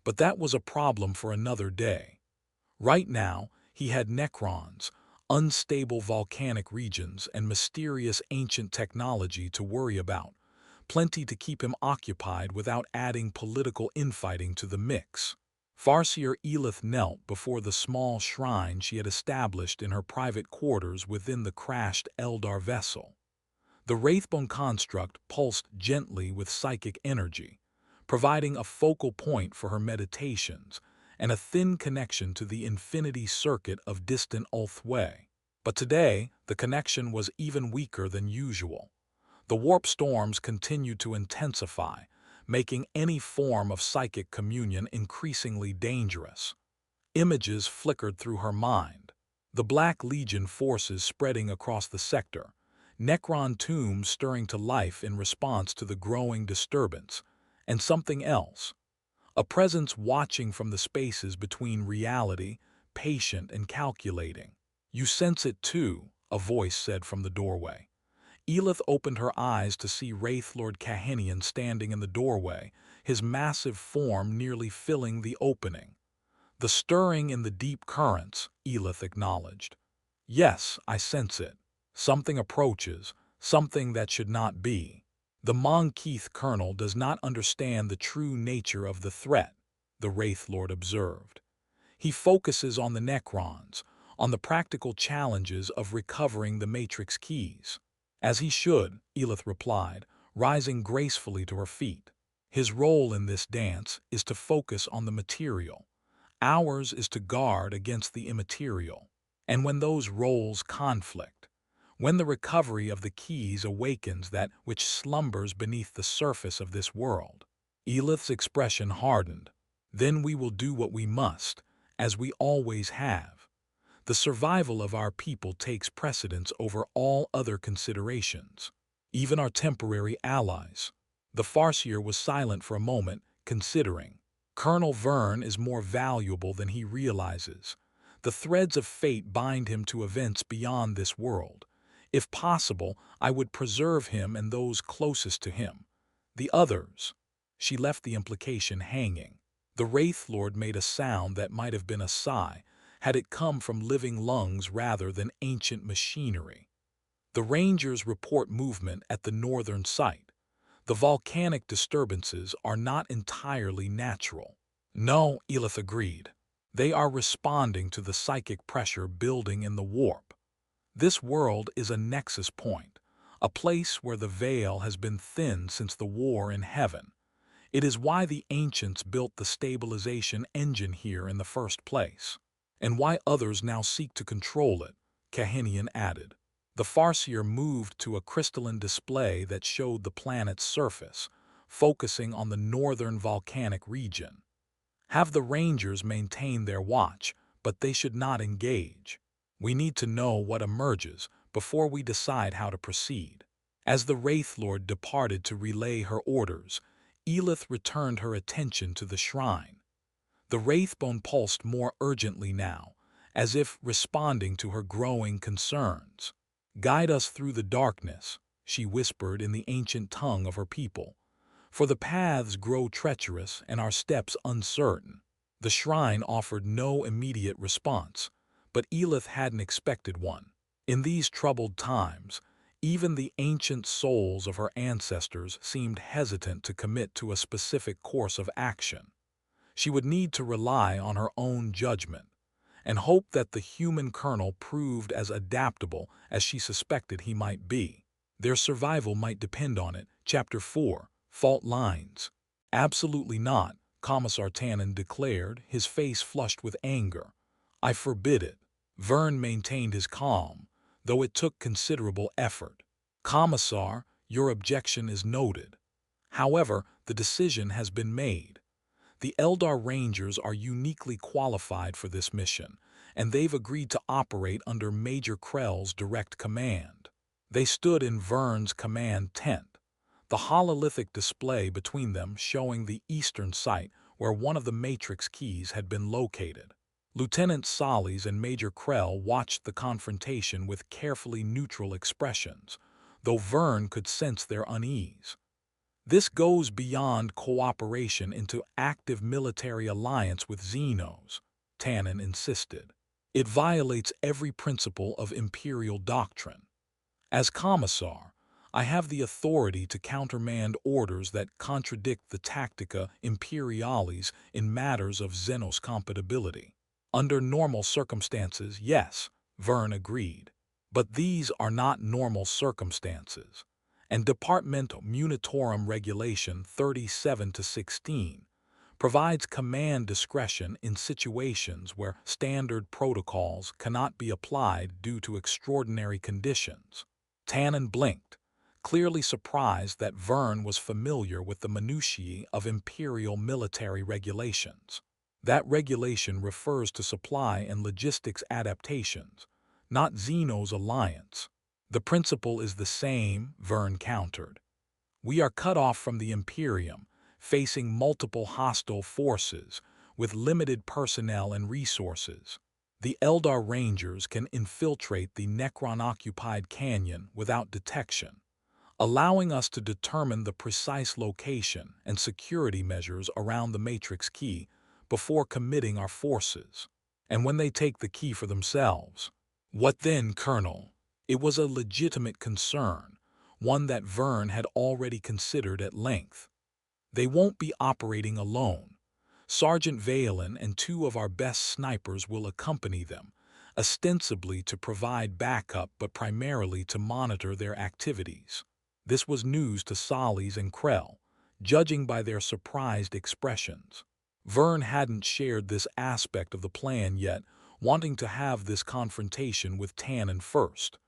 but that was a problem for another day. Right now, he had Necrons, unstable volcanic regions, and mysterious ancient technology to worry about, plenty to keep him occupied without adding political infighting to the mix. Farseer Elith knelt before the small shrine she had established in her private quarters within the crashed Eldar vessel. The Wraithbone construct pulsed gently with psychic energy, providing a focal point for her meditations and a thin connection to the infinity circuit of distant Ulthway. But today, the connection was even weaker than usual. The warp storms continued to intensify, making any form of psychic communion increasingly dangerous. Images flickered through her mind. The Black Legion forces spreading across the sector, Necron tombs stirring to life in response to the growing disturbance, and something else, a presence watching from the spaces between reality, patient and calculating. "You sense it too," a voice said from the doorway. Elith opened her eyes to see Wraithlord Kahenian standing in the doorway, his massive form nearly filling the opening. "The stirring in the deep currents," Elith acknowledged. "Yes, I sense it. Something approaches, something that should not be. The Monkeith Colonel does not understand the true nature of the threat," the Wraithlord observed. "He focuses on the Necrons, on the practical challenges of recovering the Matrix keys." "As he should," Elith replied, rising gracefully to her feet. "His role in this dance is to focus on the material. Ours is to guard against the immaterial. And when those roles conflict, when the recovery of the keys awakens that which slumbers beneath the surface of this world," Elith's expression hardened, "then we will do what we must, as we always have. The survival of our people takes precedence over all other considerations, even our temporary allies." The Farseer was silent for a moment, considering. "Colonel Vern is more valuable than he realizes. The threads of fate bind him to events beyond this world. If possible, I would preserve him and those closest to him. The others—" She left the implication hanging. The Wraithlord made a sound that might have been a sigh, had it come from living lungs rather than ancient machinery. "The Rangers report movement at the northern site. The volcanic disturbances are not entirely natural." "No," Elith agreed. "They are responding to the psychic pressure building in the warp. This world is a nexus point, a place where the veil has been thinned since the war in heaven. It is why the ancients built the stabilization engine here in the first place, and why others now seek to control it," Kahenian added. The Farseer moved to a crystalline display that showed the planet's surface, focusing on the northern volcanic region. "Have the Rangers maintain their watch, but they should not engage. We need to know what emerges before we decide how to proceed." As the Wraithlord departed to relay her orders, Elith returned her attention to the shrine. The Wraithbone pulsed more urgently now, as if responding to her growing concerns. "Guide us through the darkness," she whispered in the ancient tongue of her people, "for the paths grow treacherous and our steps uncertain." The shrine offered no immediate response, but Elith hadn't expected one. In these troubled times, even the ancient souls of her ancestors seemed hesitant to commit to a specific course of action. She would need to rely on her own judgment, and hope that the human colonel proved as adaptable as she suspected he might be. Their survival might depend on it. Chapter 4, Fault Lines. "Absolutely not," Commissar Tannen declared, his face flushed with anger. "I forbid it." Vern maintained his calm, though it took considerable effort. "Commissar, your objection is noted. However, the decision has been made. The Eldar Rangers are uniquely qualified for this mission, and they've agreed to operate under Major Krell's direct command." They stood in Vern's command tent, the hololithic display between them showing the eastern site where one of the Matrix keys had been located. Lieutenant Solis and Major Krell watched the confrontation with carefully neutral expressions, though Vern could sense their unease. "This goes beyond cooperation into active military alliance with Xenos," Tannen insisted. "It violates every principle of Imperial doctrine. As Commissar, I have the authority to countermand orders that contradict the Tactica Imperialis in matters of Xenos compatibility." "Under normal circumstances, yes," Vern agreed. "But these are not normal circumstances, and Departmental Munitorum Regulation 37-16 provides command discretion in situations where standard protocols cannot be applied due to extraordinary conditions." Tannen blinked, clearly surprised that Vern was familiar with the minutiae of Imperial military regulations. "That regulation refers to supply and logistics adaptations, not Xeno's alliance." The principle is the same, Vern countered. We are cut off from the Imperium, facing multiple hostile forces, with limited personnel and resources. The Eldar Rangers can infiltrate the Necron-occupied canyon without detection, allowing us to determine the precise location and security measures around the Matrix Key before committing our forces. And when they take the key for themselves, what then, Colonel? It was a legitimate concern, one that Vern had already considered at length. They won't be operating alone. Sergeant Valen and two of our best snipers will accompany them, ostensibly to provide backup but primarily to monitor their activities. This was news to Solis and Krell, judging by their surprised expressions. Vern hadn't shared this aspect of the plan yet, wanting to have this confrontation with Tannen first.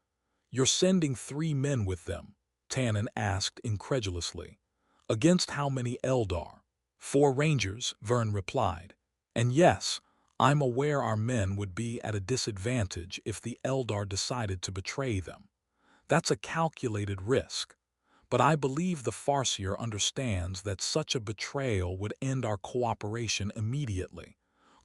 "You're sending 3 men with them?" Tannen asked incredulously. "Against how many Eldar?" "4 Rangers," Vern replied. "And yes, I'm aware our men would be at a disadvantage if the Eldar decided to betray them. That's a calculated risk. But I believe the Farseer understands that such a betrayal would end our cooperation immediately.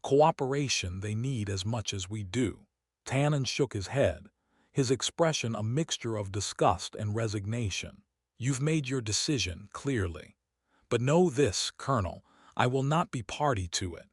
Cooperation they need as much as we do." Tannen shook his head, his expression a mixture of disgust and resignation. "You've made your decision, clearly. But know this, Colonel, I will not be party to it.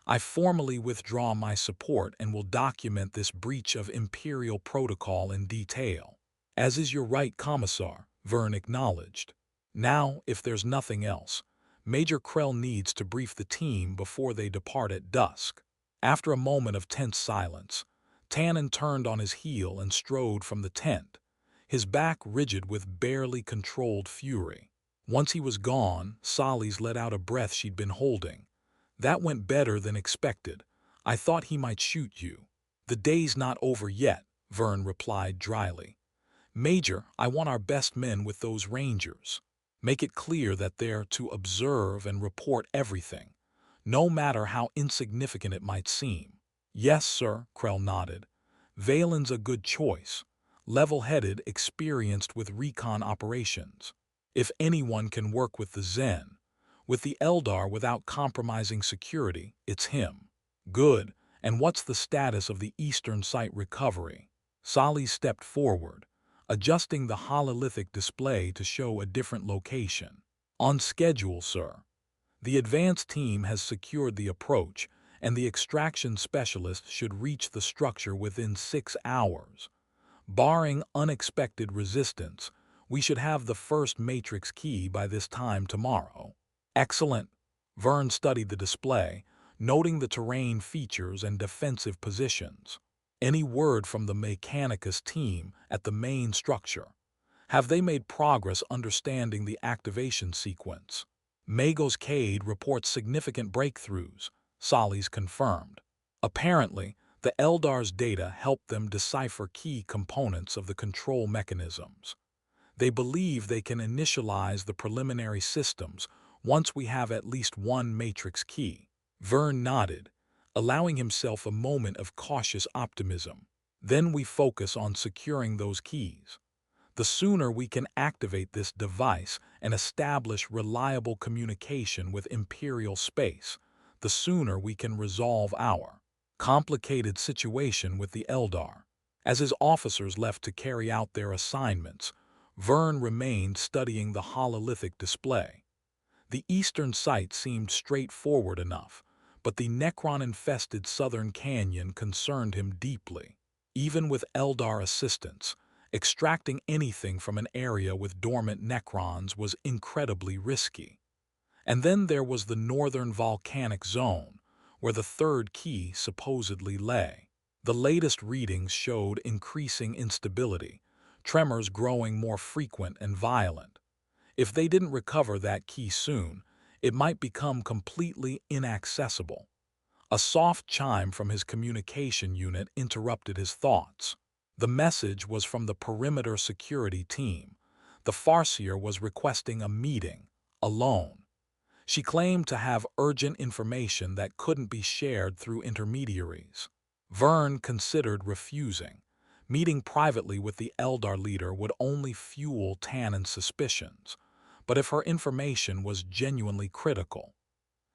I formally withdraw my support and will document this breach of Imperial protocol in detail." "As is your right, Commissar," Vern acknowledged. "Now, if there's nothing else, Major Krell needs to brief the team before they depart at dusk." After a moment of tense silence, Tannen turned on his heel and strode from the tent, his back rigid with barely controlled fury. Once he was gone, Solis let out a breath she'd been holding. "That went better than expected. I thought he might shoot you." "The day's not over yet," Vern replied dryly. "Major, I want our best men with those Rangers. Make it clear that they're to observe and report everything, no matter how insignificant it might seem." "Yes, sir," Krell nodded. "Valen's a good choice. Level-headed, experienced with recon operations. If anyone can work with the Zen, with the Eldar without compromising security, it's him." "Good. And what's the status of the Eastern Site recovery?" Solis stepped forward, adjusting the hololithic display to show a different location. "On schedule, sir. The advance team has secured the approach, and the extraction specialist should reach the structure within 6 hours. Barring unexpected resistance, we should have the first Matrix key by this time tomorrow." "Excellent." Vern studied the display, noting the terrain features and defensive positions. "Any word from the Mechanicus team at the main structure? Have they made progress understanding the activation sequence?" "Magos Cade reports significant breakthroughs," Solis confirmed. "Apparently, the Eldar's data helped them decipher key components of the control mechanisms. They believe they can initialize the preliminary systems once we have at least one Matrix key." Vern nodded, allowing himself a moment of cautious optimism. "Then we focus on securing those keys. The sooner we can activate this device and establish reliable communication with Imperial space, the sooner we can resolve our complicated situation with the Eldar." As his officers left to carry out their assignments, Vern remained studying the hololithic display. The eastern site seemed straightforward enough, but the Necron-infested southern canyon concerned him deeply. Even with Eldar assistance, extracting anything from an area with dormant Necrons was incredibly risky. And then there was the northern volcanic zone, where the third key supposedly lay. The latest readings showed increasing instability, tremors growing more frequent and violent. If they didn't recover that key soon, it might become completely inaccessible. A soft chime from his communication unit interrupted his thoughts. The message was from the perimeter security team. The Farseer was requesting a meeting, alone. She claimed to have urgent information that couldn't be shared through intermediaries. Vern considered refusing, Meeting privately with the Eldar leader would only fuel Tannen's suspicions, but if her information was genuinely critical.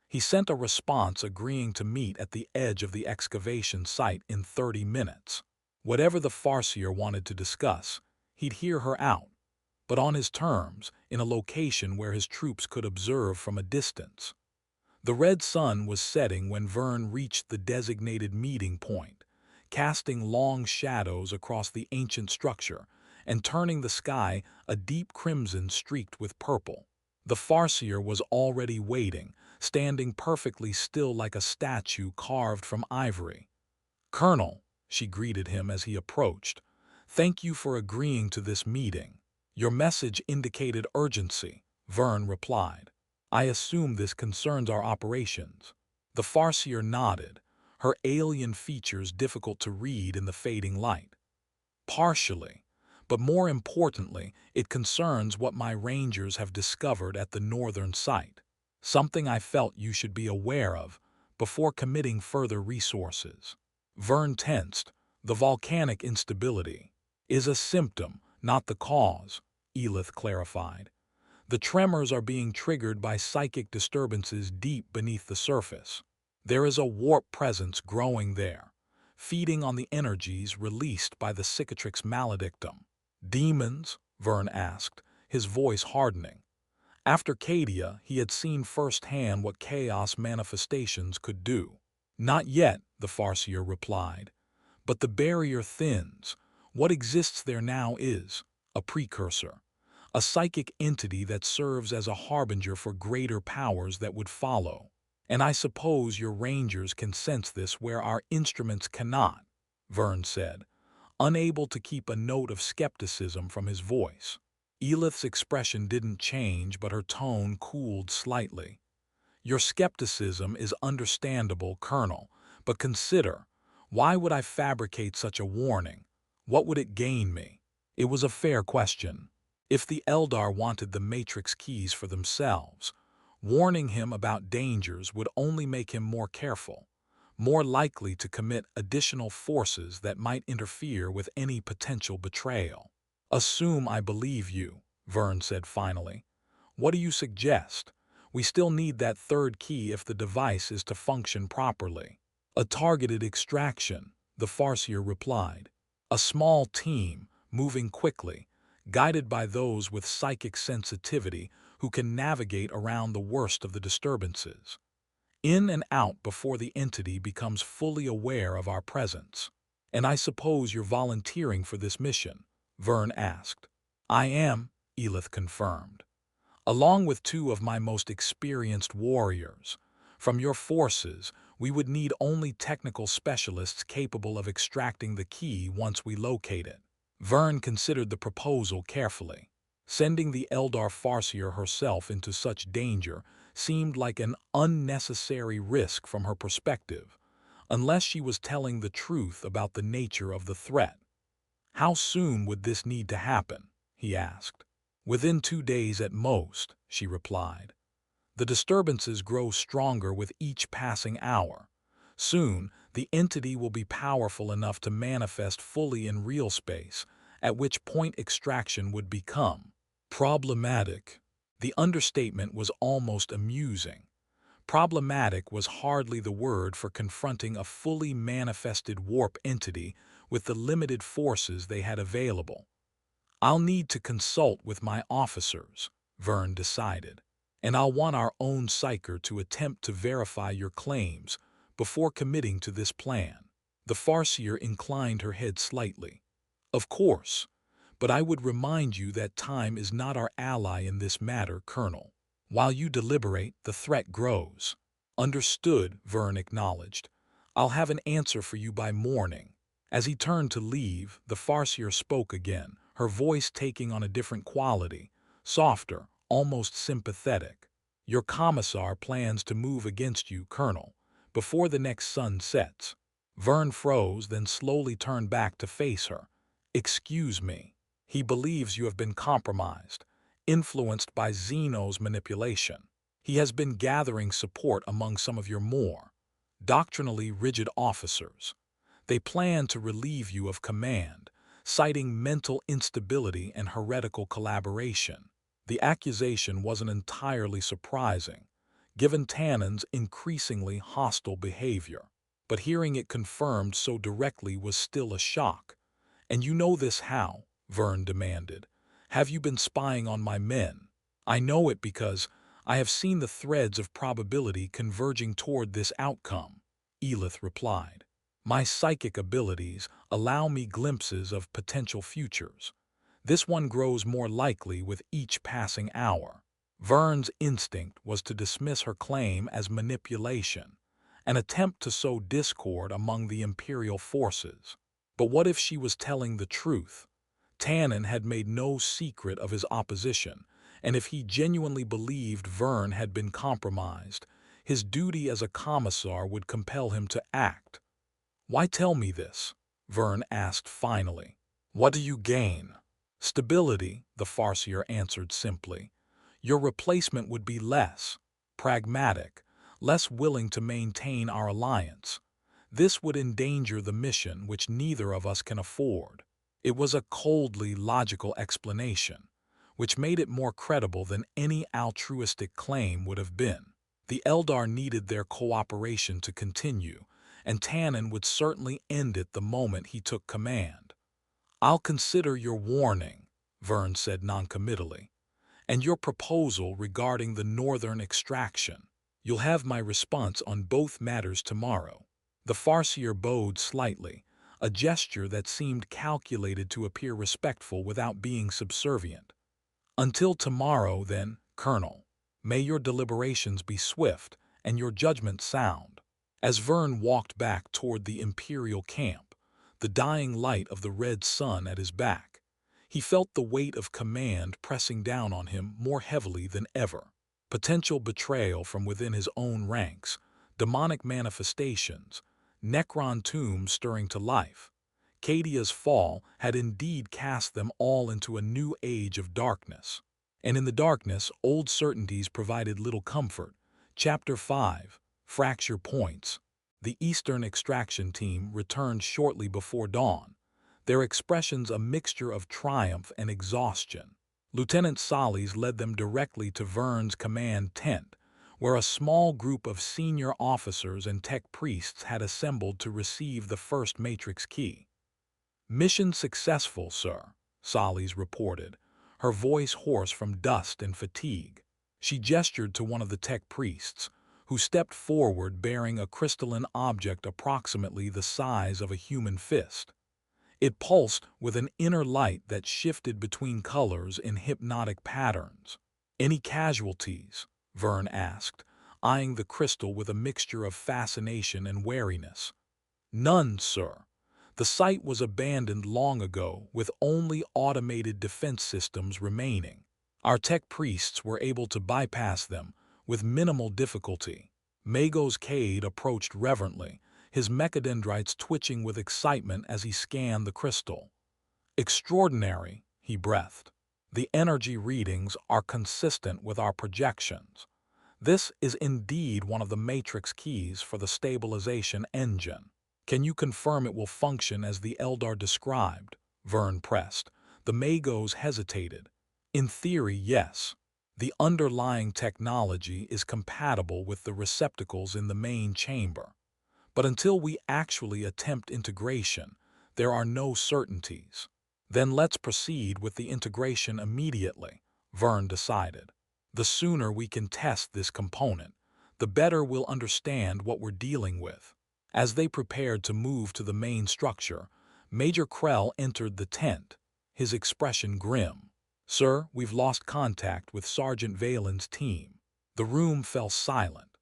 He sent a response agreeing to meet at the edge of the excavation site in 30 minutes. Whatever the Farseer wanted to discuss, he'd hear her out, but on his terms, in a location where his troops could observe from a distance. The red sun was setting when Vern reached the designated meeting point, casting long shadows across the ancient structure and turning the sky a deep crimson streaked with purple. The Farseer was already waiting, standing perfectly still like a statue carved from ivory. "Colonel," she greeted him as he approached, "thank you for agreeing to this meeting." "Your message indicated urgency," Vern replied. "I assume this concerns our operations." The Farseer nodded, her alien features difficult to read in the fading light. "Partially, but more importantly, it concerns what my rangers have discovered at the northern site. Something I felt you should be aware of before committing further resources." Vern tensed. "The volcanic instability is a symptom, not the cause," Elith clarified. "The tremors are being triggered by psychic disturbances deep beneath the surface. There is a warp presence growing there, feeding on the energies released by the Cicatrix Maledictum." "Demons?" Vern asked, his voice hardening. After Cadia, he had seen firsthand what chaos manifestations could do. "Not yet," the Farseer replied. "But the barrier thins. What exists there now is a precursor, a psychic entity that serves as a harbinger for greater powers that would follow. And I suppose your rangers can sense this where our instruments cannot," Vern said, unable to keep a note of skepticism from his voice. Elith's expression didn't change, but her tone cooled slightly. "Your skepticism is understandable, Colonel, but consider, why would I fabricate such a warning? What would it gain me?" It was a fair question. If the Eldar wanted the Matrix keys for themselves, warning him about dangers would only make him more careful, more likely to commit additional forces that might interfere with any potential betrayal. "Assume I believe you," Vern said finally. "What do you suggest? We still need that third key if the device is to function properly." "A targeted extraction," the Farseer replied. "A small team, moving quickly, guided by those with psychic sensitivity who can navigate around the worst of the disturbances. In and out before the entity becomes fully aware of our presence." "And I suppose you're volunteering for this mission?" Vern asked. "I am," Elith confirmed. "Along with two of my most experienced warriors. From your forces, we would need only technical specialists capable of extracting the key once we locate it." Vern considered the proposal carefully. Sending the Eldar Farseer herself into such danger seemed like an unnecessary risk from her perspective, unless she was telling the truth about the nature of the threat. "How soon would this need to happen?" he asked. "Within 2 days at most," she replied. "The disturbances grow stronger with each passing hour. Soon, the entity will be powerful enough to manifest fully in real space, at which point extraction would become problematic." The understatement was almost amusing. Problematic was hardly the word for confronting a fully manifested warp entity with the limited forces they had available. "I'll need to consult with my officers," Vern decided, "and I'll want our own psyker to attempt to verify your claims before committing to this plan." The Farseer inclined her head slightly. "Of course, but I would remind you that time is not our ally in this matter, Colonel. While you deliberate, the threat grows." "Understood," Vern acknowledged. "I'll have an answer for you by morning." As he turned to leave, the Farseer spoke again, her voice taking on a different quality, softer, almost sympathetic. "Your commissar plans to move against you, Colonel, before the next sun sets." Vern froze, then slowly turned back to face her. "Excuse me. He believes you have been compromised, influenced by Xeno's manipulation. He has been gathering support among some of your more doctrinally rigid officers. They plan to relieve you of command, citing mental instability and heretical collaboration. The accusation wasn't entirely surprising, given Tannen's increasingly hostile behavior. But hearing it confirmed so directly was still a shock. "And you know this how?" Vern demanded. "Have you been spying on my men?" "I know it because I have seen the threads of probability converging toward this outcome," Elith replied. "My psychic abilities allow me glimpses of potential futures. This one grows more likely with each passing hour." Vern's instinct was to dismiss her claim as manipulation, an attempt to sow discord among the Imperial forces. But what if she was telling the truth? Tannen had made no secret of his opposition, and if he genuinely believed Vern had been compromised, his duty as a commissar would compel him to act. "Why tell me this?" Vern asked finally. "What do you gain?" "Stability," the Farseer answered simply. "Your replacement would be less pragmatic, less willing to maintain our alliance. This would endanger the mission which neither of us can afford." It was a coldly logical explanation, which made it more credible than any altruistic claim would have been. The Eldar needed their cooperation to continue, and Tannen would certainly end it the moment he took command. "I'll consider your warning," Vern said noncommittally, "and your proposal regarding the northern extraction. You'll have my response on both matters tomorrow." The Farseer bowed slightly, a gesture that seemed calculated to appear respectful without being subservient. "Until tomorrow, then, Colonel. May your deliberations be swift and your judgment sound." As Vern walked back toward the Imperial camp, the dying light of the red sun at his back, he felt the weight of command pressing down on him more heavily than ever. Potential betrayal from within his own ranks, demonic manifestations, Necron tombs stirring to life. Cadia's fall had indeed cast them all into a new age of darkness. And in the darkness, old certainties provided little comfort. Chapter 5, Fracture Points. The Eastern Extraction Team returned shortly before dawn, their expressions a mixture of triumph and exhaustion. Lieutenant Solis led them directly to Vern's command tent, where a small group of senior officers and tech priests had assembled to receive the first matrix key. "Mission successful, sir," Solis reported, her voice hoarse from dust and fatigue. She gestured to one of the tech priests, who stepped forward bearing a crystalline object approximately the size of a human fist. It pulsed with an inner light that shifted between colors in hypnotic patterns. "Any casualties?" Vern asked, eyeing the crystal with a mixture of fascination and wariness. "None, sir. The site was abandoned long ago, with only automated defense systems remaining. Our tech priests were able to bypass them with minimal difficulty." Magos Cade approached reverently, his mechadendrites twitching with excitement as he scanned the crystal. "Extraordinary," he breathed. "The energy readings are consistent with our projections. This is indeed one of the matrix keys for the stabilization engine." "Can you confirm it will function as the Eldar described?" Vern pressed. The Magos hesitated. "In theory, yes. The underlying technology is compatible with the receptacles in the main chamber. But until we actually attempt integration, there are no certainties." "Then let's proceed with the integration immediately," Vern decided. "The sooner we can test this component, the better we'll understand what we're dealing with." As they prepared to move to the main structure, Major Krell entered the tent, his expression grim. "Sir, we've lost contact with Sergeant Valen's team." The room fell silent.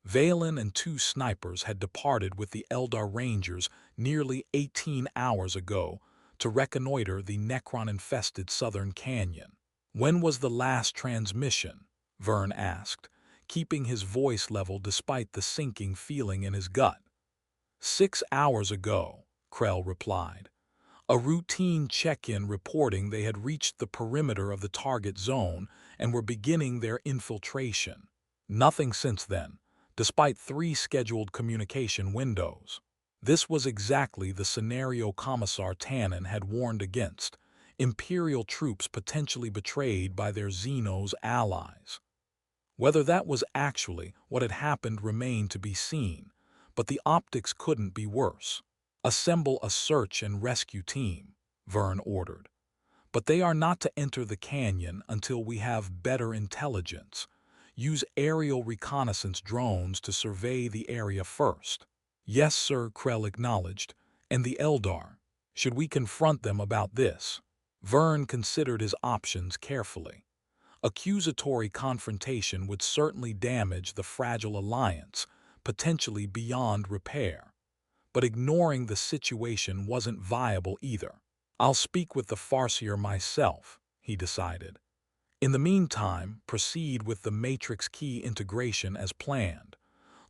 Valen and two snipers had departed with the Eldar Rangers nearly 18 hours ago to reconnoiter the Necron-infested southern canyon. "When was the last transmission?" Vern asked, keeping his voice level despite the sinking feeling in his gut. 6 hours ago, Krell replied. A routine check-in reporting they had reached the perimeter of the target zone and were beginning their infiltration. Nothing since then, despite 3 scheduled communication windows. This was exactly the scenario Commissar Tannen had warned against: Imperial troops potentially betrayed by their Xenos allies. Whether that was actually what had happened remained to be seen, but the optics couldn't be worse. "Assemble a search and rescue team," Vern ordered. "But they are not to enter the canyon until we have better intelligence. Use aerial reconnaissance drones to survey the area first." "Yes, sir," Krell acknowledged. "And the Eldar? Should we confront them about this?" Vern considered his options carefully. Accusatory confrontation would certainly damage the fragile alliance, potentially beyond repair. But ignoring the situation wasn't viable either. "I'll speak with the Farseer myself," he decided. "In the meantime, proceed with the Matrix Key integration as planned.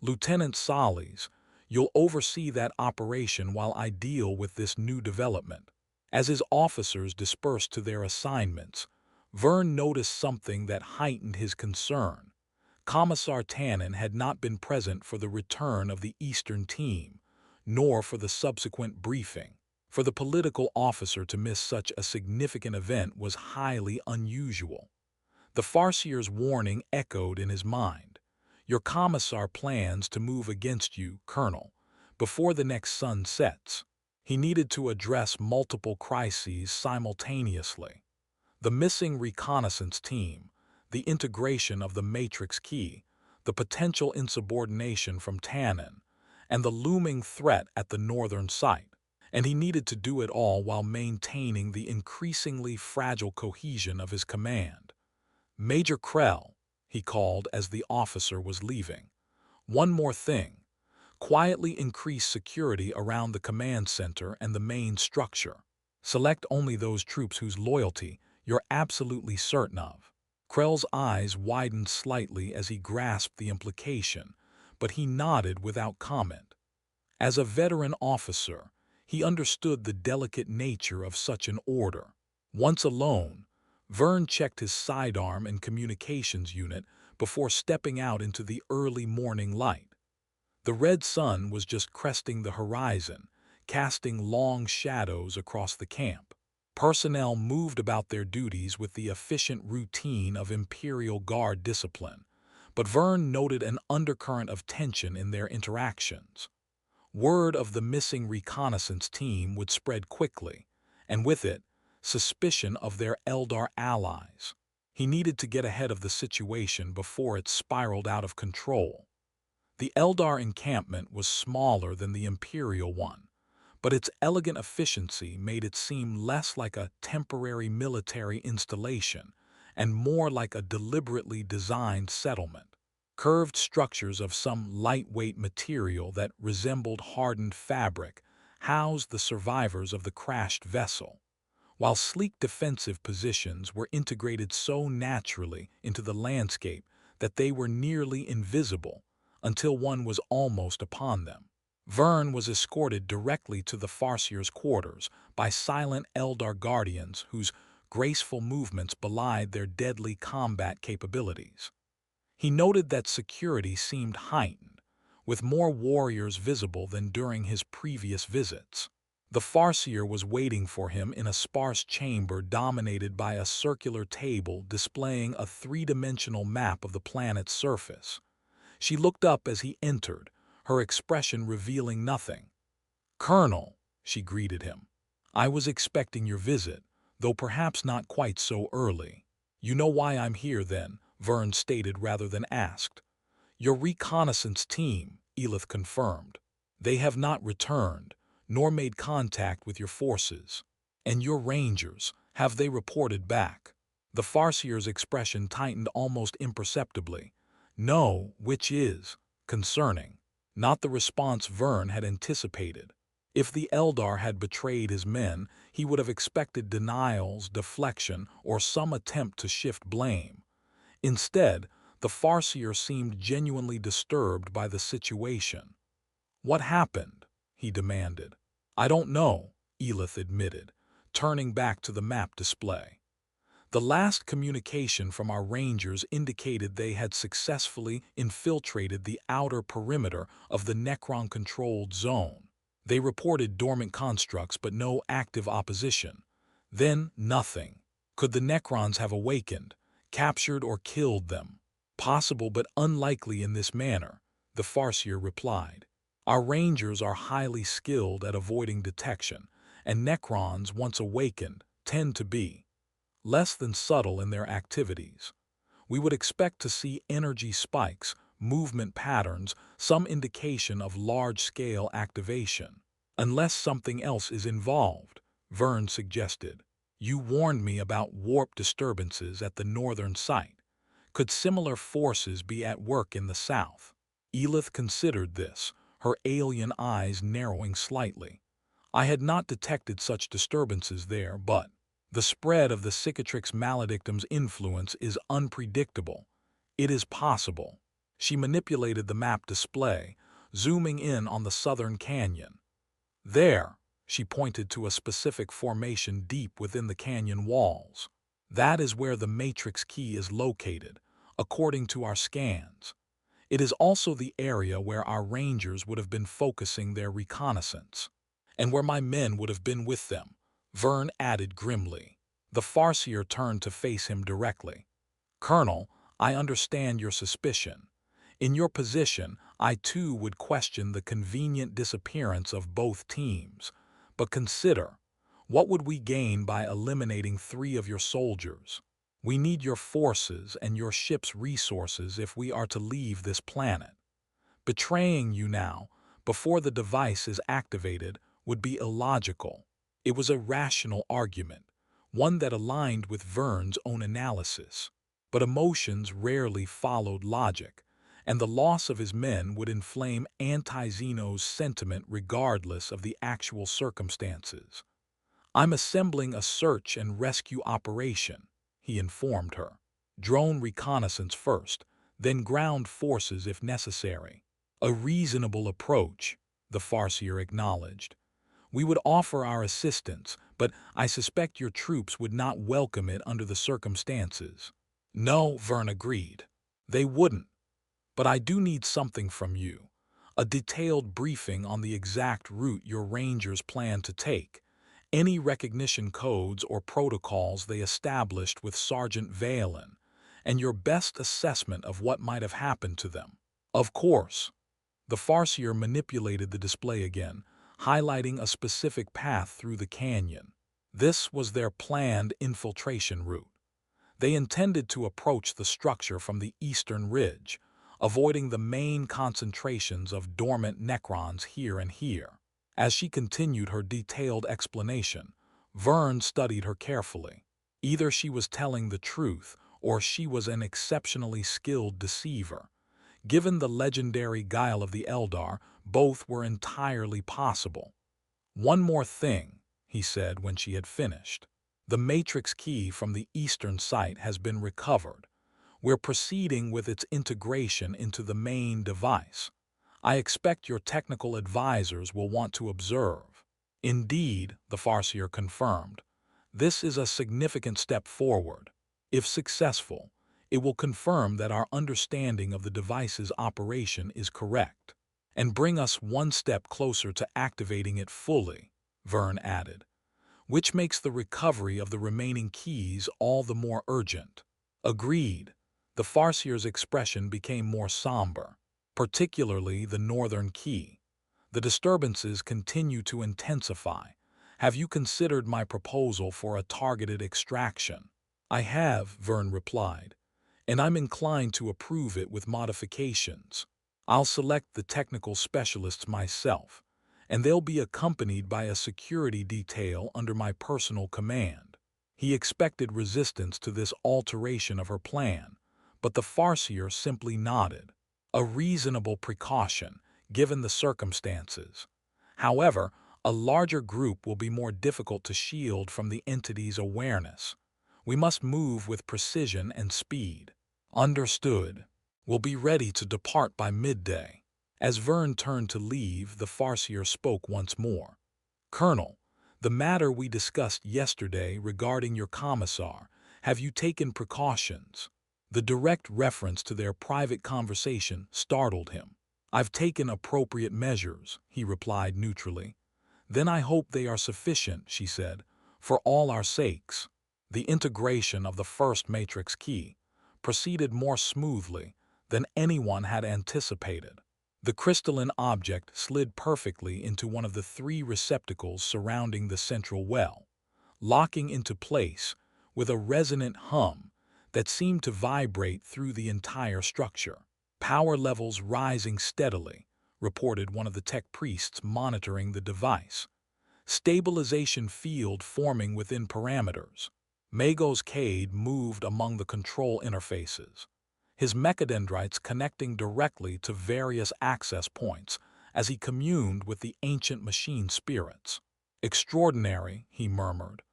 Lieutenant Solis, you'll oversee that operation while I deal with this new development." As his officers dispersed to their assignments, Vern noticed something that heightened his concern. Commissar Tannen had not been present for the return of the Eastern team, nor for the subsequent briefing. For the political officer to miss such a significant event was highly unusual. The Farseer's warning echoed in his mind. "Your commissar plans to move against you, Colonel, before the next sun sets." He needed to address multiple crises simultaneously: the missing reconnaissance team, the integration of the Matrix Key, the potential insubordination from Tannen, and the looming threat at the northern site. And he needed to do it all while maintaining the increasingly fragile cohesion of his command. "Major Krell," he called as the officer was leaving. "One more thing. Quietly increase security around the command center and the main structure. Select only those troops whose loyalty you're absolutely certain of." Krell's eyes widened slightly as he grasped the implication, but he nodded without comment. As a veteran officer, he understood the delicate nature of such an order. Once alone, Vern checked his sidearm and communications unit before stepping out into the early morning light. The red sun was just cresting the horizon, casting long shadows across the camp. Personnel moved about their duties with the efficient routine of Imperial Guard discipline, but Vern noted an undercurrent of tension in their interactions. Word of the missing reconnaissance team would spread quickly, and with it, suspicion of their Eldar allies. He needed to get ahead of the situation before it spiraled out of control. The Eldar encampment was smaller than the Imperial one, but its elegant efficiency made it seem less like a temporary military installation and more like a deliberately designed settlement. Curved structures of some lightweight material that resembled hardened fabric housed the survivors of the crashed vessel, while sleek defensive positions were integrated so naturally into the landscape that they were nearly invisible until one was almost upon them. Vern was escorted directly to the Farseer's quarters by silent Eldar guardians whose graceful movements belied their deadly combat capabilities. He noted that security seemed heightened, with more warriors visible than during his previous visits. The Farseer was waiting for him in a sparse chamber dominated by a circular table displaying a three-dimensional map of the planet's surface. She looked up as he entered, her expression revealing nothing. "Colonel," she greeted him, "I was expecting your visit, though perhaps not quite so early." "You know why I'm here, then," Vern stated rather than asked. "Your reconnaissance team," Elith confirmed. "They have not returned, nor made contact with your forces. And your rangers, have they reported back?" The Farseer's expression tightened almost imperceptibly. "No," which is concerning. Not the response Vern had anticipated. If the Eldar had betrayed his men, he would have expected denials, deflection, or some attempt to shift blame. Instead, the Farseer seemed genuinely disturbed by the situation. "What happened?" he demanded. "I don't know," Elith admitted, turning back to the map display. "The last communication from our rangers indicated they had successfully infiltrated the outer perimeter of the Necron-controlled zone. They reported dormant constructs but no active opposition. Then nothing. Could the Necrons have awakened, captured or killed them? Possible but unlikely in this manner, the Farseer replied. Our Rangers are highly skilled at avoiding detection, and Necrons, once awakened, tend to be less than subtle in their activities. We would expect to see energy spikes, movement patterns, some indication of large-scale activation. Unless something else is involved, Vern suggested. You warned me about warp disturbances at the northern site. Could similar forces be at work in the south? Elith considered this, her alien eyes narrowing slightly. I had not detected such disturbances there, but the spread of the Cicatrix Maledictum's influence is unpredictable. It is possible. She manipulated the map display, zooming in on the southern canyon. There, she pointed to a specific formation deep within the canyon walls. That is where the matrix key is located, according to our scans. It is also the area where our Rangers would have been focusing their reconnaissance, and where my men would have been with them, Vern added grimly. The Farseer turned to face him directly. Colonel, I understand your suspicion. In your position, I too would question the convenient disappearance of both teams. But consider, what would we gain by eliminating 3 of your soldiers? We need your forces and your ship's resources if we are to leave this planet. Betraying you now, before the device is activated, would be illogical. It was a rational argument, one that aligned with Vern's own analysis. But emotions rarely followed logic, and the loss of his men would inflame Anti-Xeno's sentiment regardless of the actual circumstances. I'm assembling a search and rescue operation, he informed her. Drone reconnaissance first, then ground forces if necessary. A reasonable approach, the Farseer acknowledged. We would offer our assistance, but I suspect your troops would not welcome it under the circumstances. No, Vern agreed. They wouldn't. But I do need something from you. A detailed briefing on the exact route your Rangers plan to take, any recognition codes or protocols they established with Sergeant Valen, and your best assessment of what might have happened to them. Of course. The Farseer manipulated the display again, highlighting a specific path through the canyon. This was their planned infiltration route. They intended to approach the structure from the eastern ridge, avoiding the main concentrations of dormant Necrons here and here. As she continued her detailed explanation, Vern studied her carefully. Either she was telling the truth, or she was an exceptionally skilled deceiver. Given the legendary guile of the Eldar, both were entirely possible. One more thing, he said when she had finished. The matrix key from the eastern site has been recovered. We're proceeding with its integration into the main device. I expect your technical advisors will want to observe. Indeed, the Farseer confirmed. This is a significant step forward. If successful, it will confirm that our understanding of the device's operation is correct, and bring us one step closer to activating it fully, Vern added, which makes the recovery of the remaining keys all the more urgent. Agreed. The Farseer's expression became more somber, particularly the northern key. The disturbances continue to intensify. Have you considered my proposal for a targeted extraction? I have, Vern replied, and I'm inclined to approve it with modifications. I'll select the technical specialists myself, and they'll be accompanied by a security detail under my personal command. He expected resistance to this alteration of her plan, but the Farseer simply nodded. A reasonable precaution, given the circumstances. However, a larger group will be more difficult to shield from the entity's awareness. We must move with precision and speed. Understood. We'll be ready to depart by midday. As Vern turned to leave, the Farseer spoke once more. Colonel, the matter we discussed yesterday regarding your commissar, have you taken precautions? The direct reference to their private conversation startled him. I've taken appropriate measures, he replied neutrally. "Then I hope they are sufficient," she said, "for all our sakes." The integration of the first matrix key proceeded more smoothly than anyone had anticipated. The crystalline object slid perfectly into one of the 3 receptacles surrounding the central well, locking into place with a resonant hum that seemed to vibrate through the entire structure. "Power levels rising steadily," reported one of the tech priests monitoring the device. "Stabilization field forming within parameters." Mago's Cade moved among the control interfaces, his mechadendrites connecting directly to various access points as he communed with the ancient machine spirits. "Extraordinary," he murmured.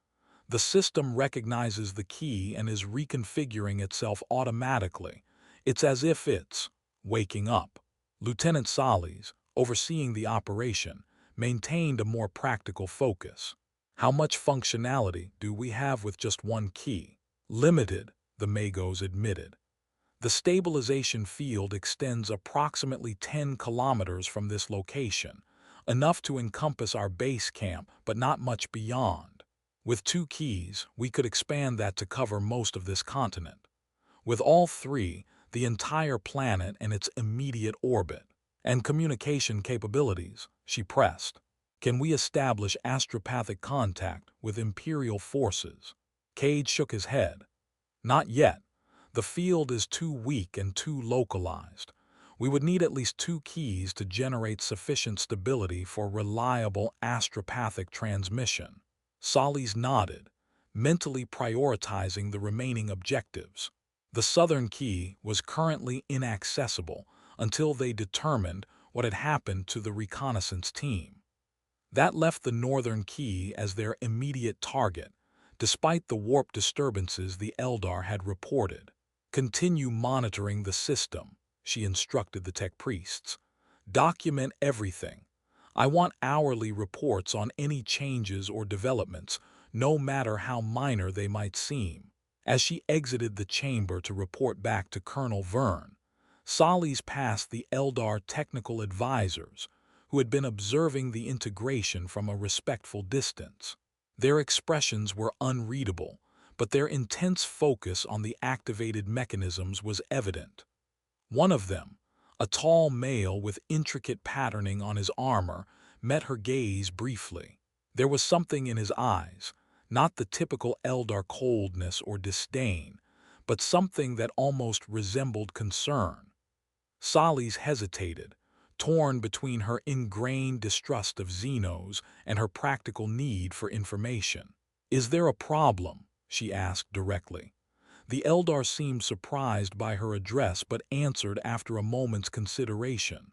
"The system recognizes the key and is reconfiguring itself automatically. It's as if it's waking up." Lieutenant Solis, overseeing the operation, maintained a more practical focus. "How much functionality do we have with just one key?" "Limited," the Magos admitted. "The stabilization field extends approximately 10 kilometers from this location, enough to encompass our base camp, but not much beyond. With 2 keys, we could expand that to cover most of this continent. With all 3, the entire planet and its immediate orbit. And communication capabilities," she pressed. "Can we establish astropathic contact with Imperial forces?" Cade shook his head. "Not yet. The field is too weak and too localized. We would need at least 2 keys to generate sufficient stability for reliable astropathic transmission." Solis nodded, mentally prioritizing the remaining objectives. The southern key was currently inaccessible until they determined what had happened to the reconnaissance team. That left the northern key as their immediate target, despite the warp disturbances the Eldar had reported. "Continue monitoring the system," she instructed the tech priests. "Document everything. I want hourly reports on any changes or developments, no matter how minor they might seem." As she exited the chamber to report back to Colonel Vern, Solis passed the Eldar technical advisors, who had been observing the integration from a respectful distance. Their expressions were unreadable, but their intense focus on the activated mechanisms was evident. One of them, a tall male with intricate patterning on his armor, met her gaze briefly. There was something in his eyes, not the typical Eldar coldness or disdain, but something that almost resembled concern. Solis hesitated, torn between her ingrained distrust of Xenos and her practical need for information. "Is there a problem?" she asked directly. The Eldar seemed surprised by her address but answered after a moment's consideration.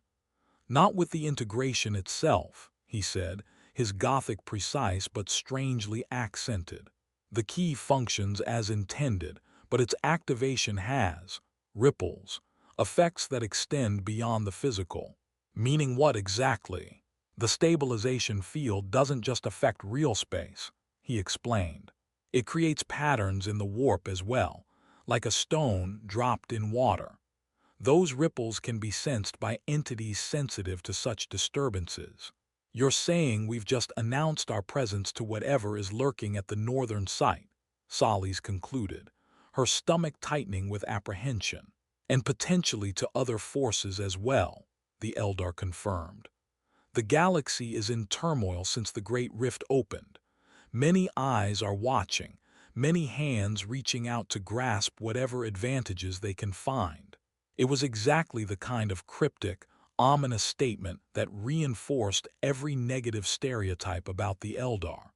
"Not with the integration itself," he said, his Gothic precise but strangely accented. "The key functions as intended, but its activation has ripples, effects that extend beyond the physical." "Meaning what exactly?" "The stabilization field doesn't just affect real space," he explained. "It creates patterns in the warp as well, like a stone dropped in water. Those ripples can be sensed by entities sensitive to such disturbances." "You're saying we've just announced our presence to whatever is lurking at the northern site," Solis concluded, her stomach tightening with apprehension. "And potentially to other forces as well," the Eldar confirmed. "The galaxy is in turmoil since the Great Rift opened. Many eyes are watching, many hands reaching out to grasp whatever advantages they can find." It was exactly the kind of cryptic, ominous statement that reinforced every negative stereotype about the Eldar.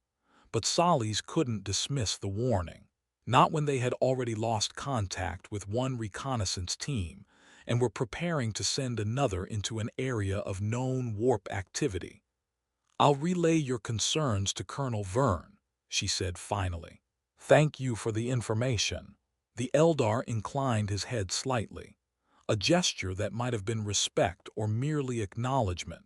But Solis couldn't dismiss the warning. Not when they had already lost contact with one reconnaissance team and were preparing to send another into an area of known warp activity. "I'll relay your concerns to Colonel Vern," she said finally. "Thank you for the information." The Eldar inclined his head slightly, a gesture that might have been respect or merely acknowledgement,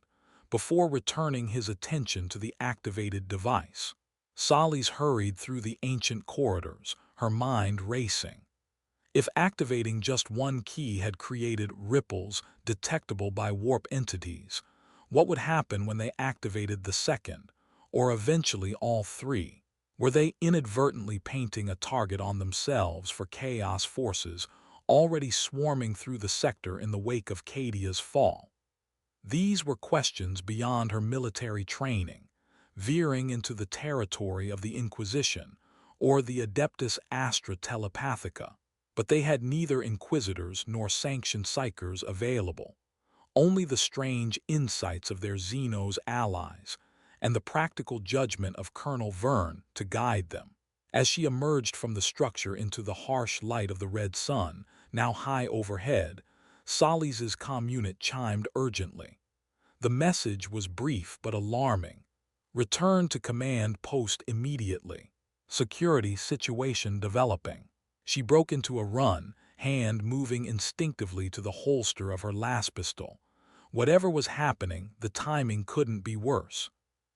before returning his attention to the activated device. Solis hurried through the ancient corridors, her mind racing. If activating just one key had created ripples detectable by warp entities, what would happen when they activated the second, or eventually all three? Were they inadvertently painting a target on themselves for chaos forces already swarming through the sector in the wake of Cadia's fall? These were questions beyond her military training, veering into the territory of the Inquisition or the Adeptus Astra Telepathica, but they had neither inquisitors nor sanctioned psychers available, only the strange insights of their Xenos allies and the practical judgment of Colonel Vern to guide them. As she emerged from the structure into the harsh light of the red sun, now high overhead, Solis' communit chimed urgently. The message was brief but alarming. Return to command post immediately. Security situation developing. She broke into a run, hand moving instinctively to the holster of her last pistol. Whatever was happening, the timing couldn't be worse.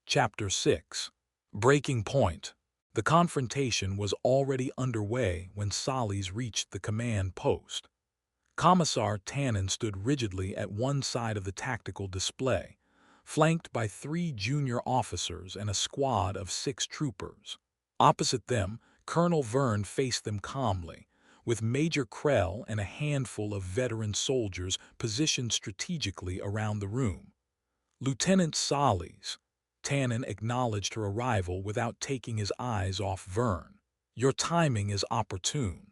Chapter 6. Breaking Point. The confrontation was already underway when Solis reached the command post. Commissar Tannen stood rigidly at one side of the tactical display, flanked by 3 junior officers and a squad of 6 troopers. Opposite them, Colonel Vern faced them calmly, with Major Krell and a handful of veteran soldiers positioned strategically around the room. Lieutenant Solis. Tannen acknowledged her arrival without taking his eyes off Vern. Your timing is opportune.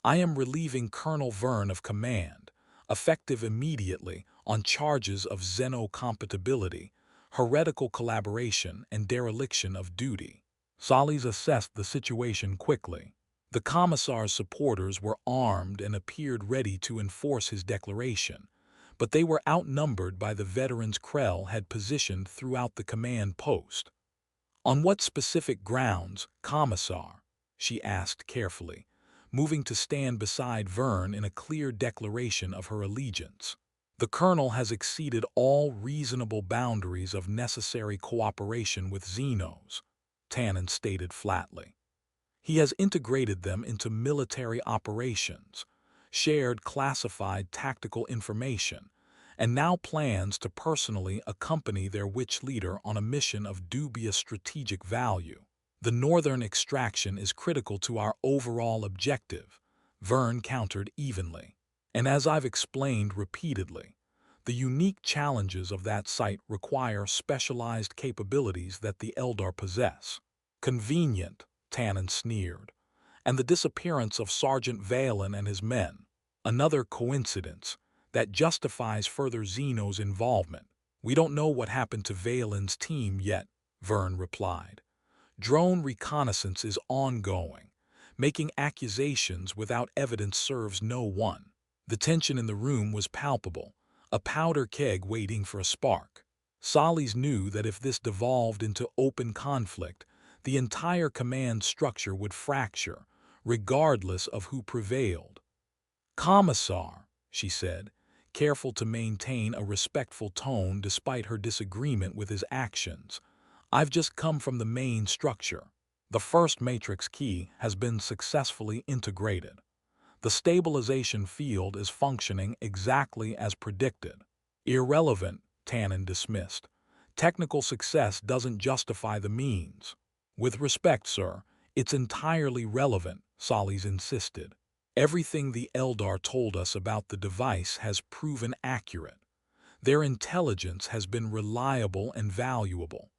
I am relieving Colonel Vern of command, effective immediately, on charges of xenocompatibility, heretical collaboration, and dereliction of duty. Solis assessed the situation quickly. The Commissar's supporters were armed and appeared ready to enforce his declaration, but they were outnumbered by the veterans Krell had positioned throughout the command post. On what specific grounds, Commissar? She asked carefully, moving to stand beside Vern in a clear declaration of her allegiance. The Colonel has exceeded all reasonable boundaries of necessary cooperation with Xenos, Tannen stated flatly. He has integrated them into military operations, shared classified tactical information, and now plans to personally accompany their witch leader on a mission of dubious strategic value. The northern extraction is critical to our overall objective, Vern countered evenly. And as I've explained repeatedly, the unique challenges of that site require specialized capabilities that the Eldar possess. Convenient, Tannen sneered. And the disappearance of Sergeant Valen and his men, another coincidence that justifies further Xenos involvement. We don't know what happened to Valen's team yet, Vern replied. Drone reconnaissance is ongoing. Making accusations without evidence serves no one. The tension in the room was palpable, a powder keg waiting for a spark. Solis knew that if this devolved into open conflict, the entire command structure would fracture, regardless of who prevailed. Commissar, she said, careful to maintain a respectful tone despite her disagreement with his actions. I've just come from the main structure. The first matrix key has been successfully integrated. The stabilization field is functioning exactly as predicted. Irrelevant, Tannen dismissed. Technical success doesn't justify the means. With respect, sir, it's entirely relevant, Solis insisted. Everything the Eldar told us about the device has proven accurate. Their intelligence has been reliable and valuable.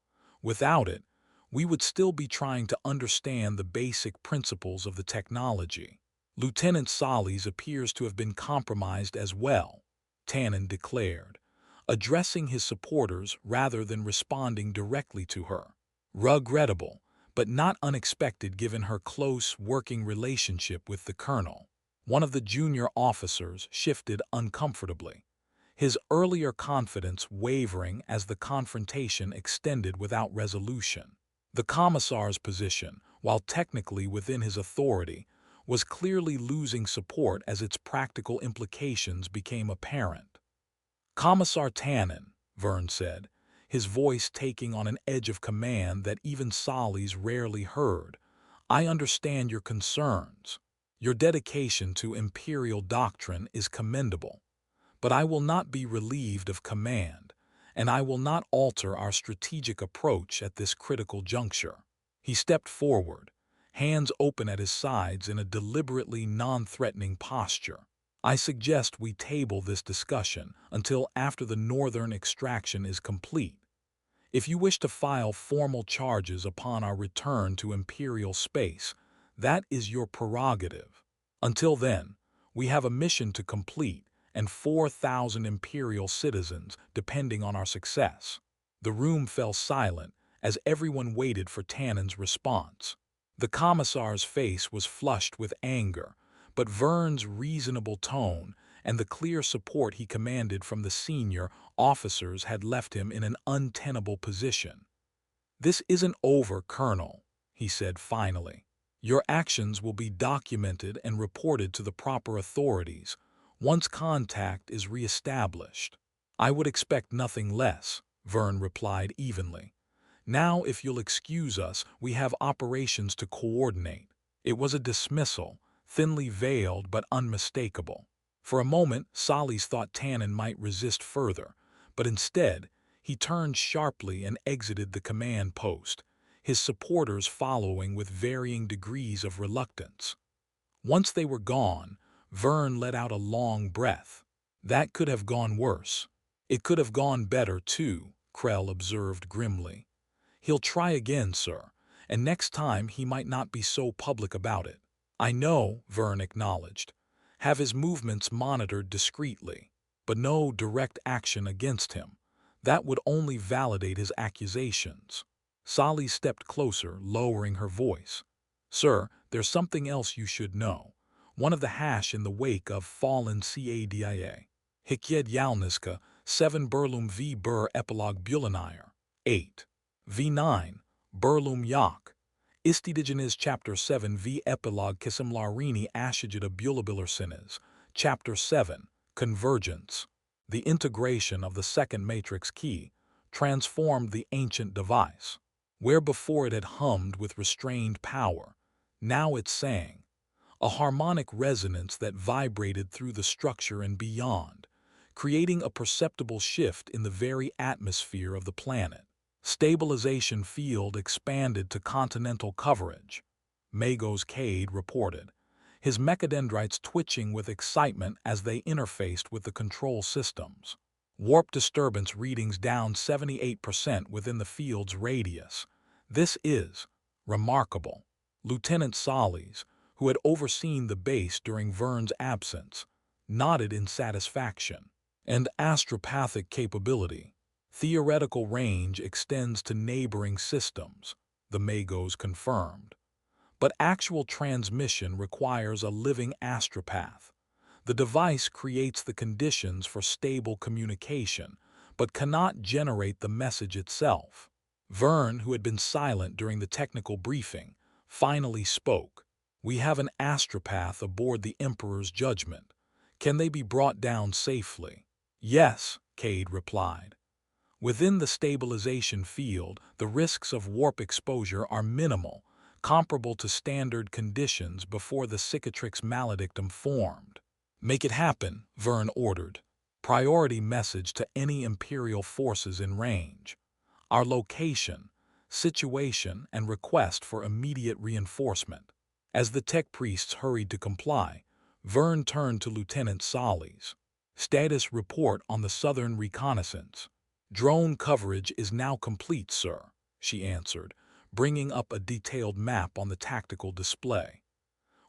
Without it, we would still be trying to understand the basic principles of the technology. Lieutenant Solis appears to have been compromised as well, Tannen declared, addressing his supporters rather than responding directly to her. Regrettable, but not unexpected given her close working relationship with the colonel. One of the junior officers shifted uncomfortably, his earlier confidence wavering as the confrontation extended without resolution. The commissar's position, while technically within his authority, was clearly losing support as its practical implications became apparent. Commissar Tannen, Vern said, his voice taking on an edge of command that even Solis rarely heard, I understand your concerns. Your dedication to Imperial doctrine is commendable. But I will not be relieved of command, and I will not alter our strategic approach at this critical juncture." He stepped forward, hands open at his sides in a deliberately non-threatening posture. "I suggest we table this discussion until after the northern extraction is complete. If you wish to file formal charges upon our return to Imperial space, that is your prerogative. Until then, we have a mission to complete and 4,000 Imperial citizens depending on our success." The room fell silent as everyone waited for Tannen's response. The commissar's face was flushed with anger, but Vern's reasonable tone and the clear support he commanded from the senior officers had left him in an untenable position. "This isn't over, Colonel," he said finally. "Your actions will be documented and reported to the proper authorities once contact is re-established." "I would expect nothing less," Vern replied evenly. "Now, if you'll excuse us, we have operations to coordinate." It was a dismissal, thinly veiled but unmistakable. For a moment, Solis thought Tannen might resist further, but instead, he turned sharply and exited the command post, his supporters following with varying degrees of reluctance. Once they were gone, Vern let out a long breath. "That could have gone worse." "It could have gone better, too," Krell observed grimly. "He'll try again, sir, and next time he might not be so public about it." "I know," Vern acknowledged. "Have his movements monitored discreetly, but no direct action against him. That would only validate his accusations." Sally stepped closer, lowering her voice. "Sir, there's something else you should know. One of the hash in the wake of fallen Cadia. Hikied Yalniska, 7 Burlum v Bur Epilogue Bulanire, 8. V9, Burlum Yak. Istidigenes Chapter 7 v Epilogue Kisimlarini Ashigida Bulabilarsines, Chapter 7, Convergence. The integration of the second matrix key transformed the ancient device. Where before it had hummed with restrained power, now it sang, a harmonic resonance that vibrated through the structure and beyond, creating a perceptible shift in the very atmosphere of the planet. Stabilization field expanded to continental coverage, Magos Cade reported, his mechadendrites twitching with excitement as they interfaced with the control systems. Warp disturbance readings down 78% within the field's radius. "This is remarkable." Lieutenant Solis, who had overseen the base during Vern's absence, nodded in satisfaction. "And astropathic capability. Theoretical range extends to neighboring systems," the Magos confirmed. "But actual transmission requires a living astropath. The device creates the conditions for stable communication, but cannot generate the message itself." Vern, who had been silent during the technical briefing, finally spoke. "We have an astropath aboard the Emperor's Judgment. Can they be brought down safely?" "Yes," Cade replied. "Within the stabilization field, the risks of warp exposure are minimal, comparable to standard conditions before the Cicatrix Maledictum formed." "Make it happen," Vern ordered. "Priority message to any Imperial forces in range. Our location, situation, and request for immediate reinforcement." As the tech priests hurried to comply, Vern turned to Lieutenant Solis. "Status report on the southern reconnaissance." "Drone coverage is now complete, sir," she answered, bringing up a detailed map on the tactical display.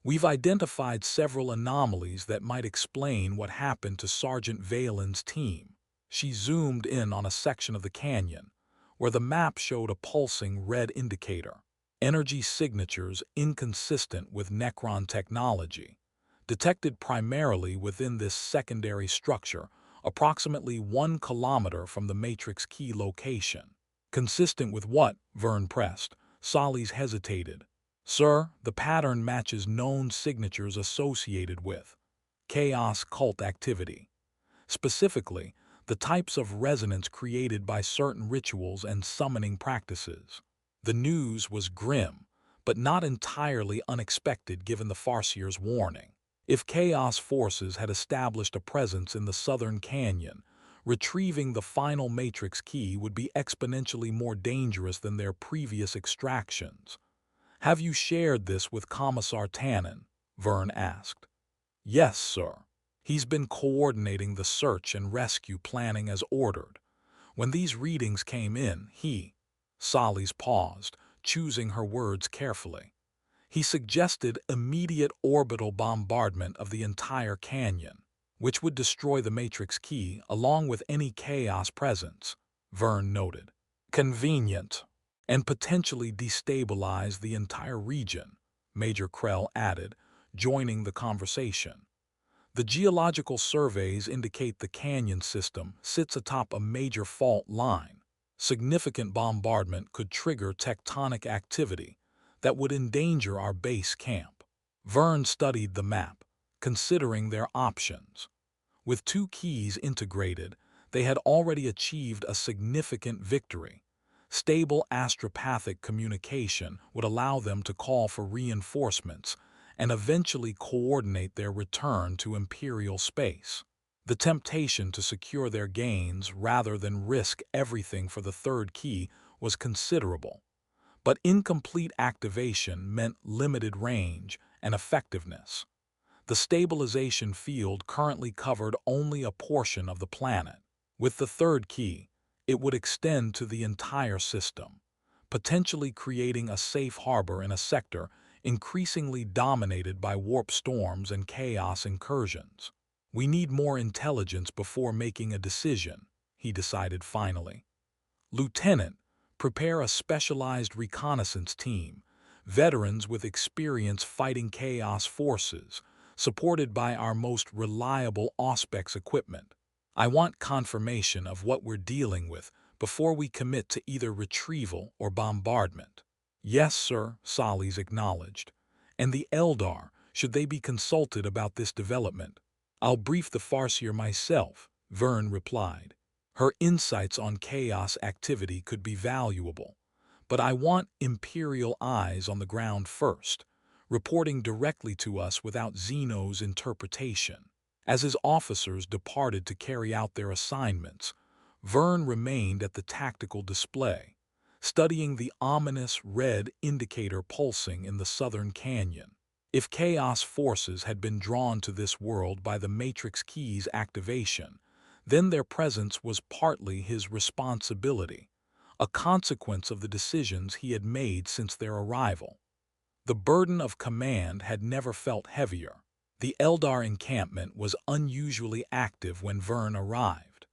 "We've identified several anomalies that might explain what happened to Sergeant Valen's team." She zoomed in on a section of the canyon, where the map showed a pulsing red indicator. Energy signatures inconsistent with Necron technology, detected primarily within this secondary structure, approximately 1 kilometer from the matrix key location. "Consistent with what?" Vern pressed. Solis hesitated. "Sir, the pattern matches known signatures associated with chaos cult activity. Specifically, the types of resonance created by certain rituals and summoning practices." The news was grim, but not entirely unexpected given the Farseer's warning. If Chaos forces had established a presence in the southern canyon, Retrieving the final matrix key would be exponentially more dangerous than their previous extractions. "Have you shared this with Commissar Tannen?" Vern asked. "Yes, sir. He's been coordinating the search and rescue planning as ordered. When these readings came in, Sally's paused, choosing her words carefully. He suggested immediate orbital bombardment of the entire canyon, which would destroy the matrix key along with any chaos presence," Vern noted. "Convenient, and potentially destabilize the entire region," Major Krell added, joining the conversation. "The geological surveys indicate the canyon system sits atop a major fault line. Significant bombardment could trigger tectonic activity that would endanger our base camp." Vern studied the map, considering their options. With 2 keys integrated, they had already achieved a significant victory. Stable astropathic communication would allow them to call for reinforcements and eventually coordinate their return to Imperial space. The temptation to secure their gains rather than risk everything for the 3rd key was considerable. But incomplete activation meant limited range and effectiveness. The stabilization field currently covered only a portion of the planet. With the 3rd key, it would extend to the entire system, potentially creating a safe harbor in a sector increasingly dominated by warp storms and chaos incursions. "We need more intelligence before making a decision," he decided finally. "Lieutenant, prepare a specialized reconnaissance team, veterans with experience fighting chaos forces, supported by our most reliable Auspex equipment. I want confirmation of what we're dealing with before we commit to either retrieval or bombardment." "Yes, sir," Sally's acknowledged. "And the Eldar, should they be consulted about this development?" "I'll brief the Farseer myself," Vern replied. "Her insights on chaos activity could be valuable. But I want Imperial eyes on the ground first, reporting directly to us without Xeno's interpretation." As his officers departed to carry out their assignments, Vern remained at the tactical display, studying the ominous red indicator pulsing in the southern canyon. If chaos forces had been drawn to this world by the Matrix Key's activation, then their presence was partly his responsibility, a consequence of the decisions he had made since their arrival. The burden of command had never felt heavier. The Eldar encampment was unusually active when Vern arrived.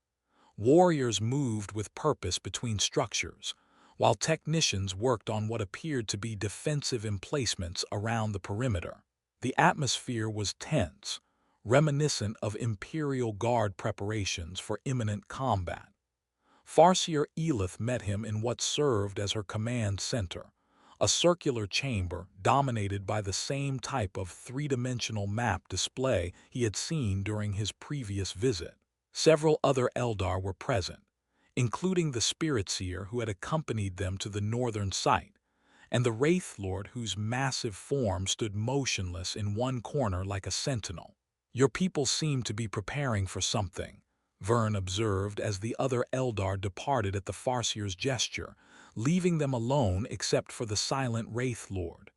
Warriors moved with purpose between structures, while technicians worked on what appeared to be defensive emplacements around the perimeter. The atmosphere was tense, reminiscent of Imperial Guard preparations for imminent combat. Farseer Elith met him in what served as her command center, a circular chamber dominated by the same type of 3-dimensional map display he had seen during his previous visit. Several other Eldar were present, including the Spirit Seer who had accompanied them to the northern site, and the Wraith Lord whose massive form stood motionless in one corner like a sentinel. "Your people seem to be preparing for something," Vern observed as the other Eldar departed at the Farseer's gesture, leaving them alone except for the silent Wraith Lord.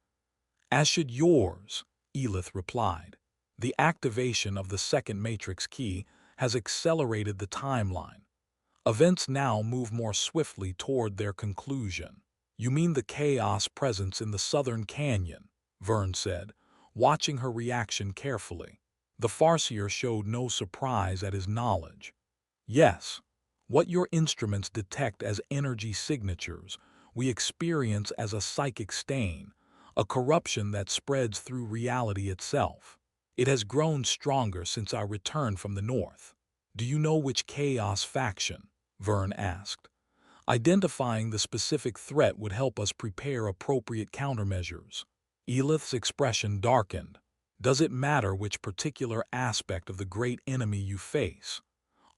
"As should yours," Elith replied. "The activation of the 2nd Matrix Key has accelerated the timeline. Events now move more swiftly toward their conclusion." "You mean the chaos presence in the southern canyon," Vern said, watching her reaction carefully. The Farseer showed no surprise at his knowledge. "Yes. What your instruments detect as energy signatures, we experience as a psychic stain, a corruption that spreads through reality itself. It has grown stronger since our return from the north." "Do you know which chaos faction?" Vern asked. "Identifying the specific threat would help us prepare appropriate countermeasures." Elith's expression darkened. "Does it matter which particular aspect of the great enemy you face?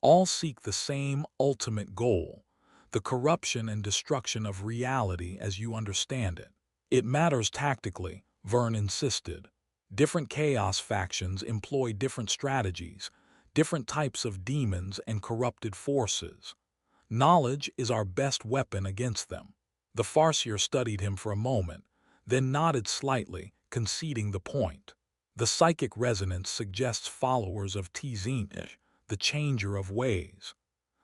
All seek the same ultimate goal, the corruption and destruction of reality as you understand it." "It matters tactically," Vern insisted. "Different chaos factions employ different strategies, different types of demons and corrupted forces. Knowledge is our best weapon against them. The Farseer studied him for a moment, then nodded slightly, conceding the point. The psychic resonance suggests followers of Tzynch, the changer of ways.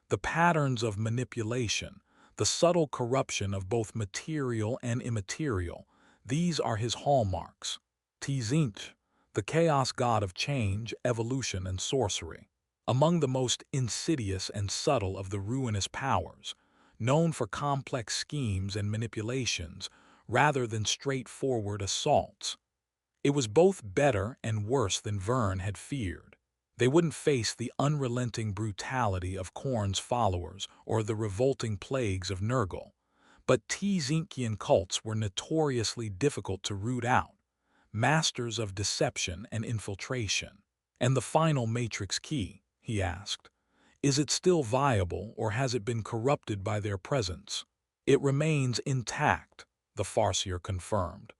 The patterns of manipulation, the subtle corruption of both material and immaterial, these are his hallmarks. Tzynch, the chaos god of change, evolution, and sorcery. Among the most insidious and subtle of the ruinous powers, known for complex schemes and manipulations rather than straightforward assaults. It was both better and worse than Vern had feared. They wouldn't face the unrelenting brutality of Khorne's followers or the revolting plagues of Nurgle, but Tzynchian cults were notoriously difficult to root out, masters of deception and infiltration. And the final Matrix key, he asked, is it still viable or has it been corrupted by their presence? It remains intact, the Farseer confirmed.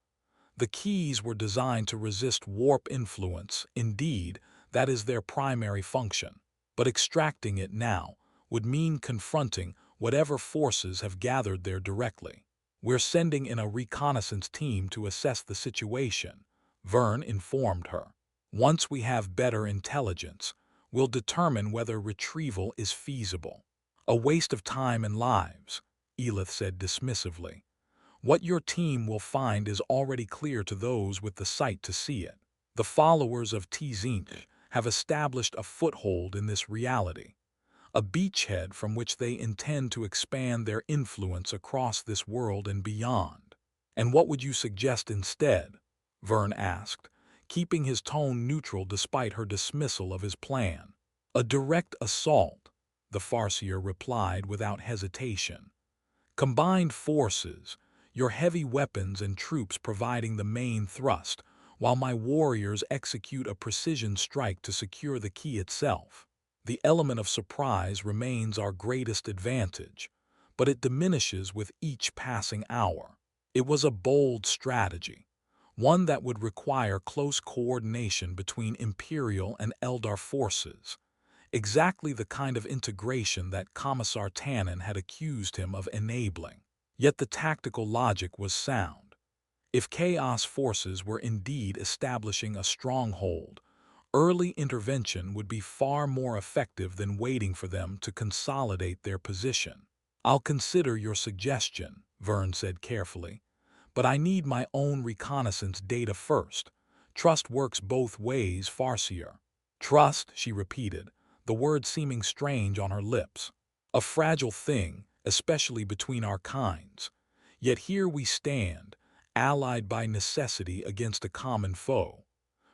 The keys were designed to resist warp influence, indeed, that is their primary function. But extracting it now would mean confronting whatever forces have gathered there directly. We're sending in a reconnaissance team to assess the situation, Vern informed her. Once we have better intelligence, we'll determine whether retrieval is feasible. A waste of time and lives, Elith said dismissively. What your team will find is already clear to those with the sight to see it. The followers of Tzynch have established a foothold in this reality, a beachhead from which they intend to expand their influence across this world and beyond. And what would you suggest instead? Vern asked, keeping his tone neutral despite her dismissal of his plan. A direct assault, the Farseer replied without hesitation. Combined forces, your heavy weapons and troops providing the main thrust, while my warriors execute a precision strike to secure the key itself. The element of surprise remains our greatest advantage, but it diminishes with each passing hour. It was a bold strategy, one that would require close coordination between Imperial and Eldar forces, exactly the kind of integration that Commissar Tannen had accused him of enabling. Yet the tactical logic was sound. If Chaos forces were indeed establishing a stronghold, early intervention would be far more effective than waiting for them to consolidate their position. I'll consider your suggestion, Vern said carefully, but I need my own reconnaissance data first. Trust works both ways, Farseer. Trust, she repeated, the word seeming strange on her lips. A fragile thing, especially between our kinds. Yet here we stand, allied by necessity against a common foe.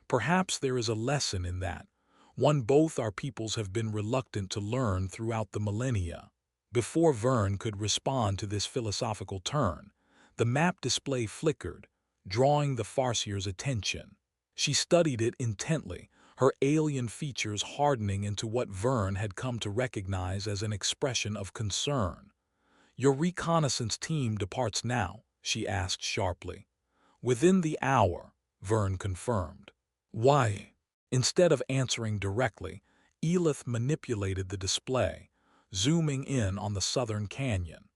Perhaps there is a lesson in that, one both our peoples have been reluctant to learn throughout the millennia. Before Vern could respond to this philosophical turn, the map display flickered, drawing the Farseer's attention. She studied it intently, her alien features hardening into what Vern had come to recognize as an expression of concern. Your reconnaissance team departs now, she asked sharply. Within the hour, Vern confirmed. Why? Instead of answering directly, Elith manipulated the display, zooming in on the southern canyon.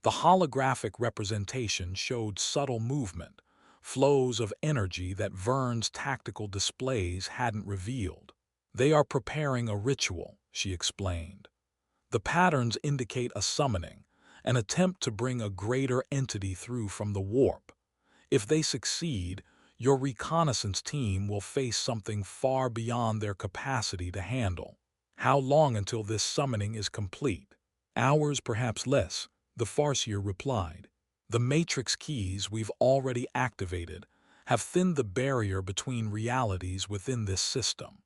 The holographic representation showed subtle movement, flows of energy that Vern's tactical displays hadn't revealed. They are preparing a ritual, she explained. The patterns indicate a summoning, an attempt to bring a greater entity through from the warp. If they succeed, your reconnaissance team will face something far beyond their capacity to handle. How long until this summoning is complete? Hours, perhaps less, the Farseer replied. The matrix keys we've already activated have thinned the barrier between realities within this system.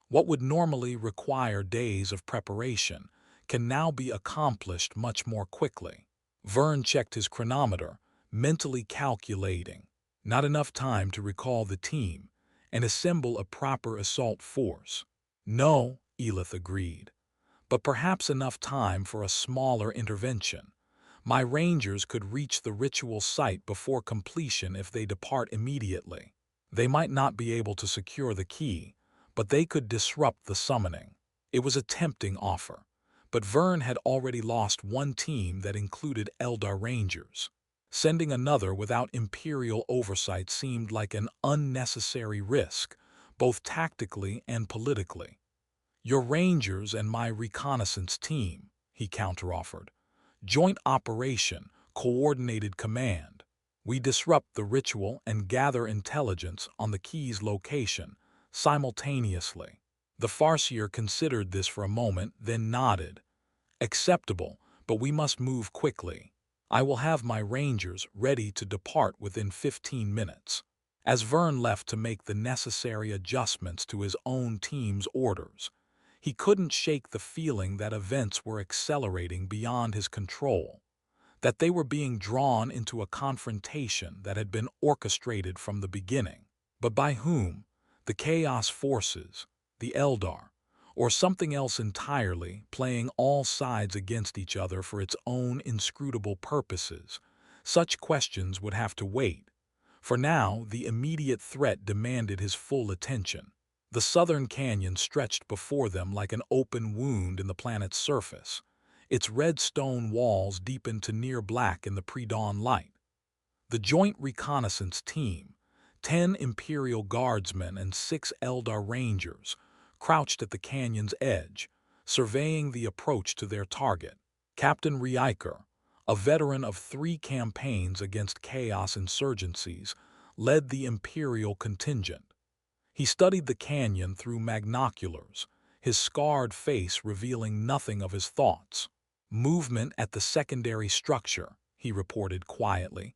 What would normally require days of preparation can now be accomplished much more quickly. Vern checked his chronometer, mentally calculating. Not enough time to recall the team and assemble a proper assault force. No, Elith agreed, but perhaps enough time for a smaller intervention. My rangers could reach the ritual site before completion if they depart immediately. They might not be able to secure the key, but they could disrupt the summoning. It was a tempting offer, but Vern had already lost one team that included Eldar Rangers. Sending another without Imperial oversight seemed like an unnecessary risk, both tactically and politically. "Your Rangers and my reconnaissance team," he counteroffered. "Joint operation, coordinated command. We disrupt the ritual and gather intelligence on the key's location simultaneously." The Farseer considered this for a moment, then nodded. "Acceptable, but we must move quickly. I will have my Rangers ready to depart within 15 minutes. As Vern left to make the necessary adjustments to his own team's orders, he couldn't shake the feeling that events were accelerating beyond his control, that they were being drawn into a confrontation that had been orchestrated from the beginning. But by whom? The Chaos Forces, the Eldar, or something else entirely, playing all sides against each other for its own inscrutable purposes? Such questions would have to wait. For now, the immediate threat demanded his full attention. The southern canyon stretched before them like an open wound in the planet's surface. Its red stone walls deepened to near black in the pre-dawn light. The Joint Reconnaissance Team, 10 Imperial Guardsmen and 6 Eldar Rangers, crouched at the canyon's edge, surveying the approach to their target. Captain Riker, a veteran of 3 campaigns against Chaos insurgencies, led the Imperial contingent. He studied the canyon through magnoculars, his scarred face revealing nothing of his thoughts. "Movement at the secondary structure," he reported quietly.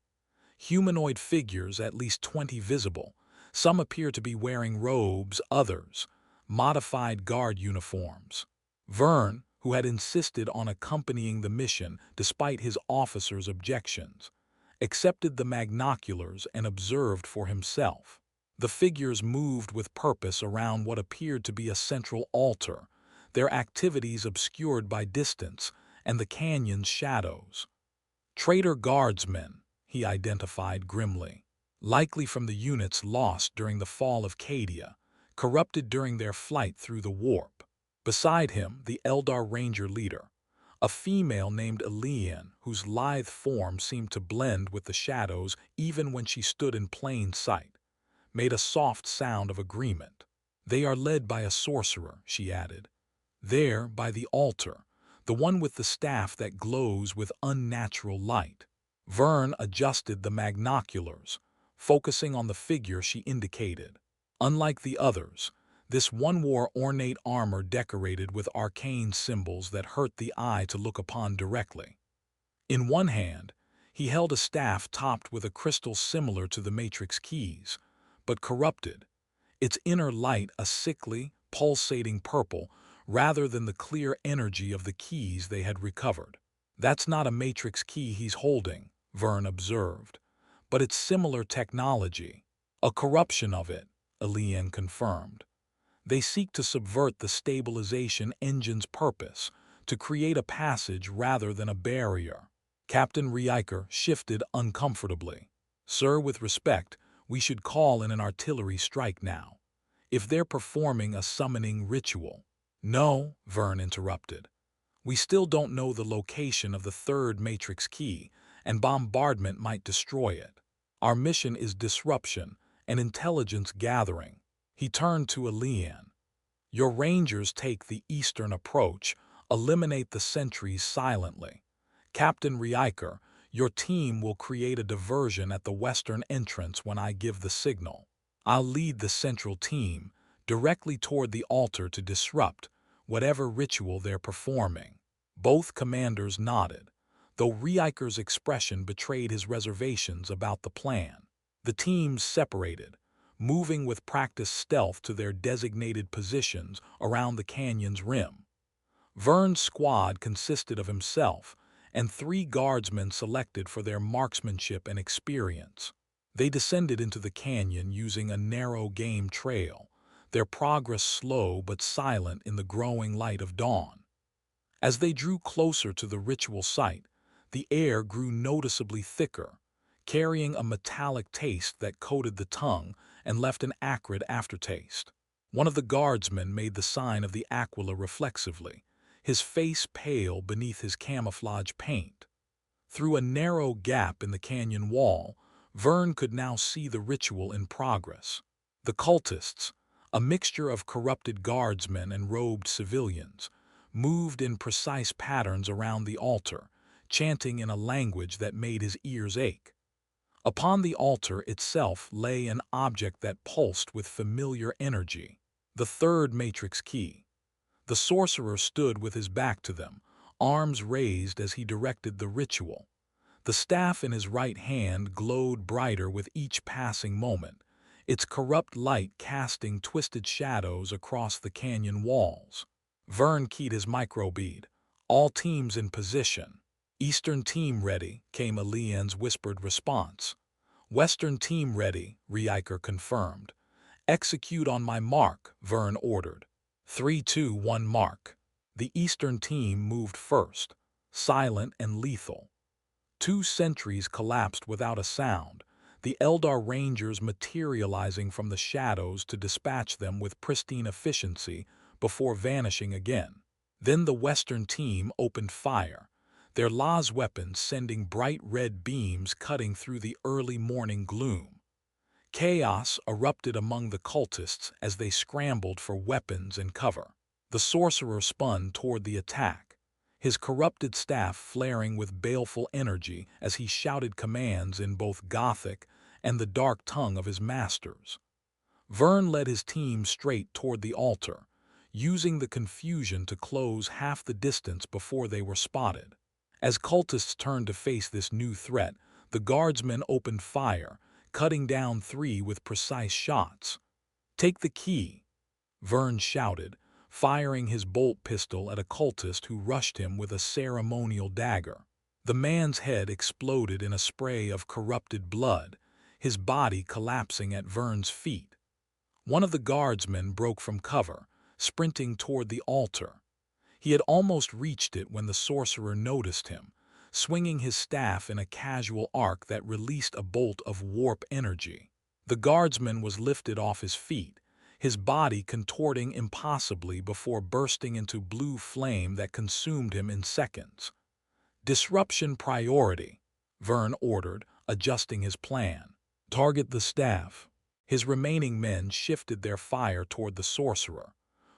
"Humanoid figures, at least 20 visible. Some appear to be wearing robes, others modified guard uniforms." Vern, who had insisted on accompanying the mission despite his officer's objections, accepted the magnoculars and observed for himself. The figures moved with purpose around what appeared to be a central altar, their activities obscured by distance and the canyon's shadows. "Traitor guardsmen," he identified grimly, "likely from the units lost during the fall of Cadia, corrupted during their flight through the warp." Beside him, the Eldar Ranger leader, a female named Elian, whose lithe form seemed to blend with the shadows even when she stood in plain sight, made a soft sound of agreement. "They are led by a sorcerer," she added. "There, by the altar, the one with the staff that glows with unnatural light." Vern adjusted the magnoculars, focusing on the figure she indicated. Unlike the others, this one wore ornate armor decorated with arcane symbols that hurt the eye to look upon directly. In one hand, he held a staff topped with a crystal similar to the Matrix keys, but corrupted, its inner light a sickly, pulsating purple rather than the clear energy of the keys they had recovered. "That's not a Matrix key he's holding," Vern observed, "but it's similar technology." "A corruption of it," Elian confirmed. "They seek to subvert the stabilization engine's purpose, to create a passage rather than a barrier." Captain Riker shifted uncomfortably. "Sir, with respect, we should call in an artillery strike now. If they're performing a summoning ritual—" "No," Vern interrupted. "We still don't know the location of the third Matrix key, and bombardment might destroy it. Our mission is disruption and intelligence gathering." He turned to Elian. "Your Rangers take the eastern approach, eliminate the sentries silently. Captain Riker, your team will create a diversion at the western entrance when I give the signal. I'll lead the central team directly toward the altar to disrupt whatever ritual they're performing." Both commanders nodded, though Riker's expression betrayed his reservations about the plan. The teams separated, moving with practiced stealth to their designated positions around the canyon's rim. Vern's squad consisted of himself and 3 guardsmen selected for their marksmanship and experience. They descended into the canyon using a narrow game trail, their progress slow but silent in the growing light of dawn. As they drew closer to the ritual site, the air grew noticeably thicker, carrying a metallic taste that coated the tongue and left an acrid aftertaste. One of the guardsmen made the sign of the Aquila reflexively, his face pale beneath his camouflage paint. Through a narrow gap in the canyon wall, Vern could now see the ritual in progress. The cultists, a mixture of corrupted guardsmen and robed civilians, moved in precise patterns around the altar, chanting in a language that made his ears ache. Upon the altar itself lay an object that pulsed with familiar energy, the third matrix key. The sorcerer stood with his back to them, arms raised as he directed the ritual. The staff in his right hand glowed brighter with each passing moment, its corrupt light casting twisted shadows across the canyon walls. Vern keyed his microbead. All teams in position. Eastern team ready, came Elian's whispered response. Western team ready, Riker confirmed. Execute on my mark, Vern ordered. 3-2-1 mark. The Eastern team moved first, silent and lethal. 2 sentries collapsed without a sound, the Eldar Rangers materializing from the shadows to dispatch them with pristine efficiency before vanishing again. Then the Western team opened fire, their las weapons sending bright red beams cutting through the early morning gloom. Chaos erupted among the cultists as they scrambled for weapons and cover. The sorcerer spun toward the attack, his corrupted staff flaring with baleful energy as he shouted commands in both Gothic and the dark tongue of his masters. Vern led his team straight toward the altar, using the confusion to close half the distance before they were spotted. As cultists turned to face this new threat, the guardsmen opened fire, cutting down 3 with precise shots. "Take the key," Vern shouted, firing his bolt pistol at a cultist who rushed him with a ceremonial dagger. The man's head exploded in a spray of corrupted blood, his body collapsing at Vern's feet. One of the guardsmen broke from cover, sprinting toward the altar. He had almost reached it when the sorcerer noticed him, swinging his staff in a casual arc that released a bolt of warp energy. The guardsman was lifted off his feet, his body contorting impossibly before bursting into blue flame that consumed him in seconds. "Disruption priority," Vern ordered, adjusting his plan. "Target the staff." His remaining men shifted their fire toward the sorcerer,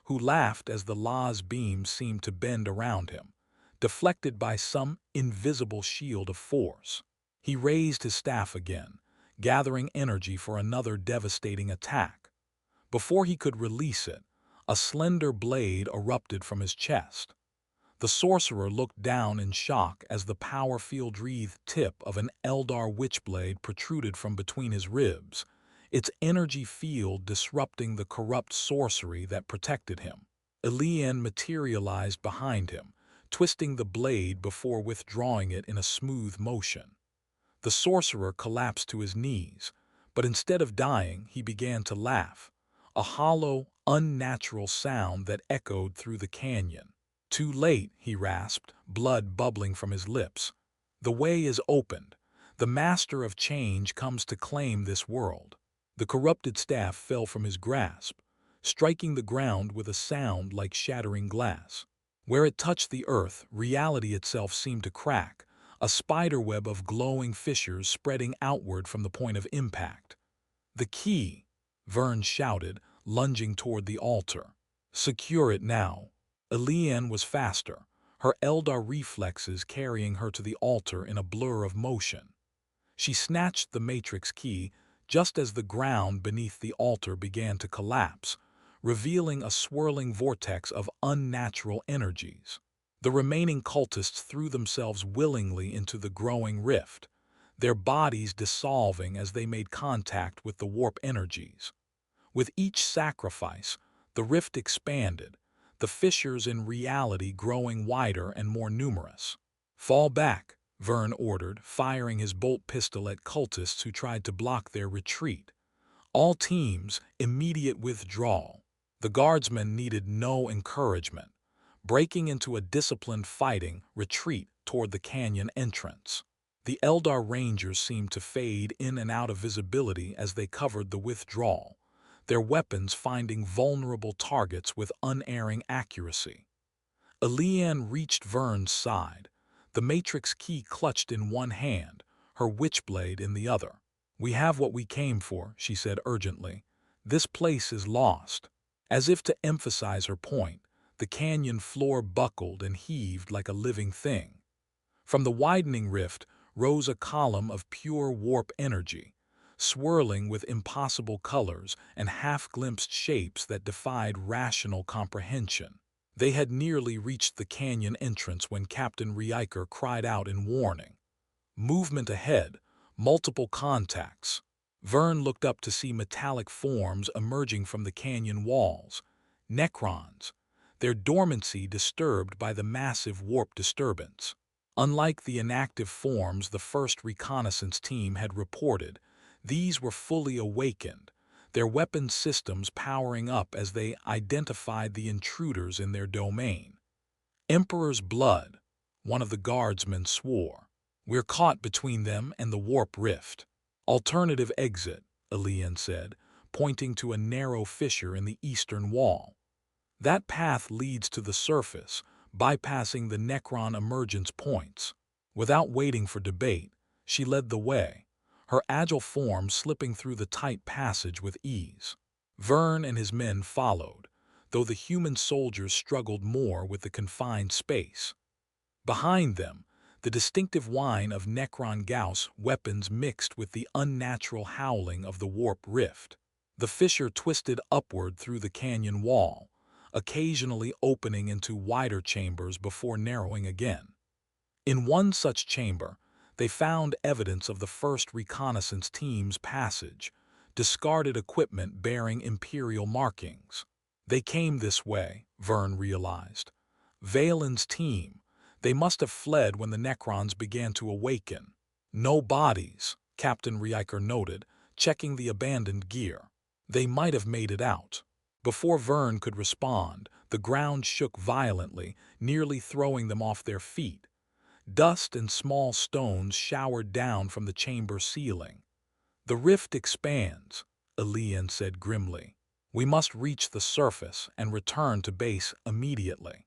who laughed as the las beams seemed to bend around him, deflected by some invisible shield of force. He raised his staff again, gathering energy for another devastating attack. Before he could release it, a slender blade erupted from his chest. The sorcerer looked down in shock as the power field-wreathed tip of an Eldar witchblade protruded from between his ribs, its energy field disrupting the corrupt sorcery that protected him. Elian materialized behind him, twisting the blade before withdrawing it in a smooth motion. The sorcerer collapsed to his knees, but instead of dying, he began to laugh, a hollow, unnatural sound that echoed through the canyon. "Too late," he rasped, blood bubbling from his lips. "The way is opened. The master of change comes to claim this world." The corrupted staff fell from his grasp, striking the ground with a sound like shattering glass. Where it touched the earth, reality itself seemed to crack, a spiderweb of glowing fissures spreading outward from the point of impact. "The key," Vern shouted, lunging toward the altar. "Secure it now." Elian was faster, her Eldar reflexes carrying her to the altar in a blur of motion. She snatched the matrix key just as the ground beneath the altar began to collapse, revealing a swirling vortex of unnatural energies. The remaining cultists threw themselves willingly into the growing rift, their bodies dissolving as they made contact with the warp energies. With each sacrifice, the rift expanded, the fissures in reality growing wider and more numerous. "Fall back," Vern ordered, firing his bolt pistol at cultists who tried to block their retreat. "All teams, immediate withdrawal." The guardsmen needed no encouragement, breaking into a disciplined fighting retreat toward the canyon entrance. The Eldar Rangers seemed to fade in and out of visibility as they covered the withdrawal, their weapons finding vulnerable targets with unerring accuracy. Eliane reached Vern's side, the matrix key clutched in one hand, her witchblade in the other. "We have what we came for," she said urgently. "This place is lost." As if to emphasize her point, the canyon floor buckled and heaved like a living thing. From the widening rift rose a column of pure warp energy, swirling with impossible colors and half-glimpsed shapes that defied rational comprehension. They had nearly reached the canyon entrance when Captain Riker cried out in warning. "Movement ahead, multiple contacts." Vern looked up to see metallic forms emerging from the canyon walls. Necrons, their dormancy disturbed by the massive warp disturbance. Unlike the inactive forms the first reconnaissance team had reported, these were fully awakened, their weapon systems powering up as they identified the intruders in their domain. "Emperor's blood," one of the guardsmen swore. "We're caught between them and the warp rift." "Alternative exit," Eliane said, pointing to a narrow fissure in the eastern wall. "That path leads to the surface, bypassing the Necron emergence points." Without waiting for debate, she led the way, her agile form slipping through the tight passage with ease. Vern and his men followed, though the human soldiers struggled more with the confined space. Behind them, the distinctive whine of Necron Gauss weapons mixed with the unnatural howling of the warp rift. The fissure twisted upward through the canyon wall, occasionally opening into wider chambers before narrowing again. In one such chamber, they found evidence of the first reconnaissance team's passage, discarded equipment bearing Imperial markings. They came this way, Vern realized. Valen's team. They must have fled when the Necrons began to awaken. "No bodies," Captain Riker noted, checking the abandoned gear. "They might have made it out." Before Vern could respond, the ground shook violently, nearly throwing them off their feet. Dust and small stones showered down from the chamber ceiling. "The rift expands," Eliane said grimly. "We must reach the surface and return to base immediately.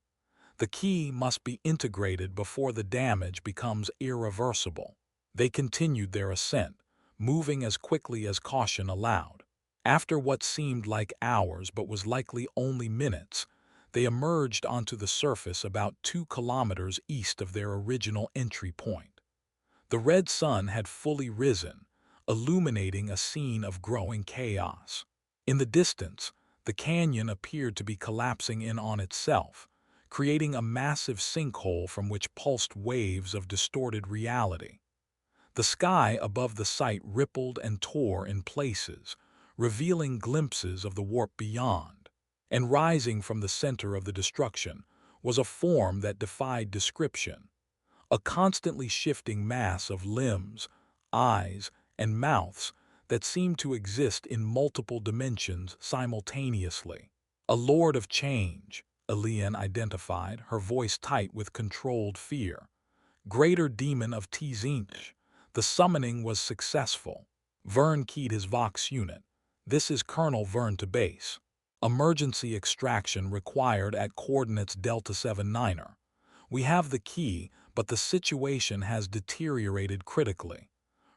The key must be integrated before the damage becomes irreversible." They continued their ascent, moving as quickly as caution allowed. After what seemed like hours but was likely only minutes, they emerged onto the surface about 2 kilometers east of their original entry point. The red sun had fully risen, illuminating a scene of growing chaos. In the distance, the canyon appeared to be collapsing in on itself, creating a massive sinkhole from which pulsed waves of distorted reality. The sky above the site rippled and tore in places, revealing glimpses of the warp beyond. And rising from the center of the destruction was a form that defied description, a constantly shifting mass of limbs, eyes, and mouths that seemed to exist in multiple dimensions simultaneously. "A Lord of Change," Eliane identified, her voice tight with controlled fear. "Greater Demon of Tzinch." The summoning was successful. Vern keyed his Vox unit. "This is Colonel Vern to base. Emergency extraction required at coordinates Delta 79er. We have the key, but the situation has deteriorated critically.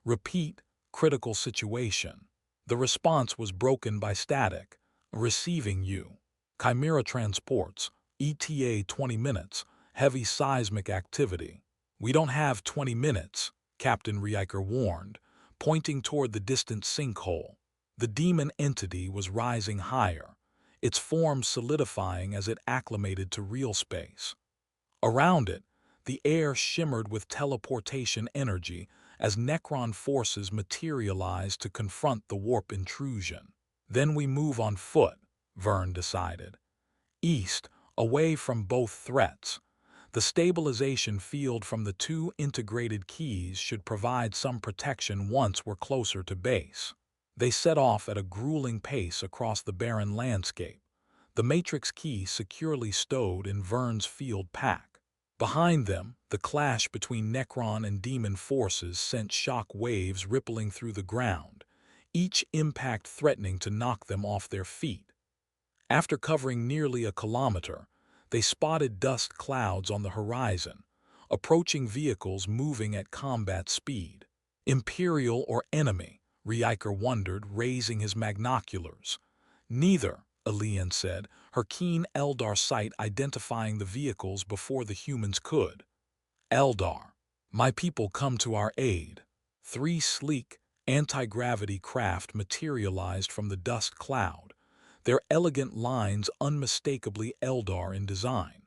Repeat, critical situation." The response was broken by static. "Receiving you. Chimera transports. ETA 20 minutes. Heavy seismic activity." "We don't have 20 minutes, Captain Riker warned, pointing toward the distant sinkhole. The demon entity was rising higher, its form solidifying as it acclimated to real space. Around it, the air shimmered with teleportation energy as Necron forces materialized to confront the warp intrusion. "Then we move on foot," Vern decided. "East, away from both threats. The stabilization field from the 2 integrated keys should provide some protection once we're closer to base." They set off at a grueling pace across the barren landscape, the matrix key securely stowed in Vern's field pack. Behind them, the clash between Necron and demon forces sent shock waves rippling through the ground, each impact threatening to knock them off their feet. After covering nearly a kilometer, they spotted dust clouds on the horizon, approaching vehicles moving at combat speed. Imperial or enemy? Riker wondered, raising his magnoculars. Neither, Elian said, her keen Eldar sight identifying the vehicles before the humans could. Eldar, my people come to our aid. 3 sleek, anti-gravity craft materialized from the dust cloud, their elegant lines unmistakably Eldar in design.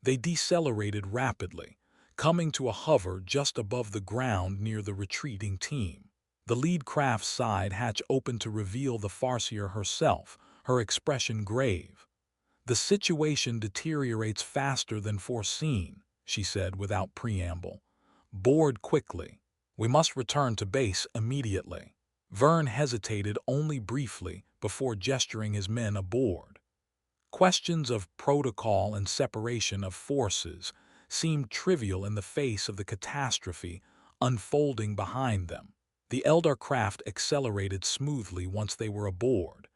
They decelerated rapidly, coming to a hover just above the ground near the retreating team. The lead craft's side hatch opened to reveal the Farseer herself, her expression grave. "The situation deteriorates faster than foreseen," she said without preamble. "Board quickly. We must return to base immediately." Vern hesitated only briefly before gesturing his men aboard. Questions of protocol and separation of forces seemed trivial in the face of the catastrophe unfolding behind them. The Eldar craft accelerated smoothly once they were aboard,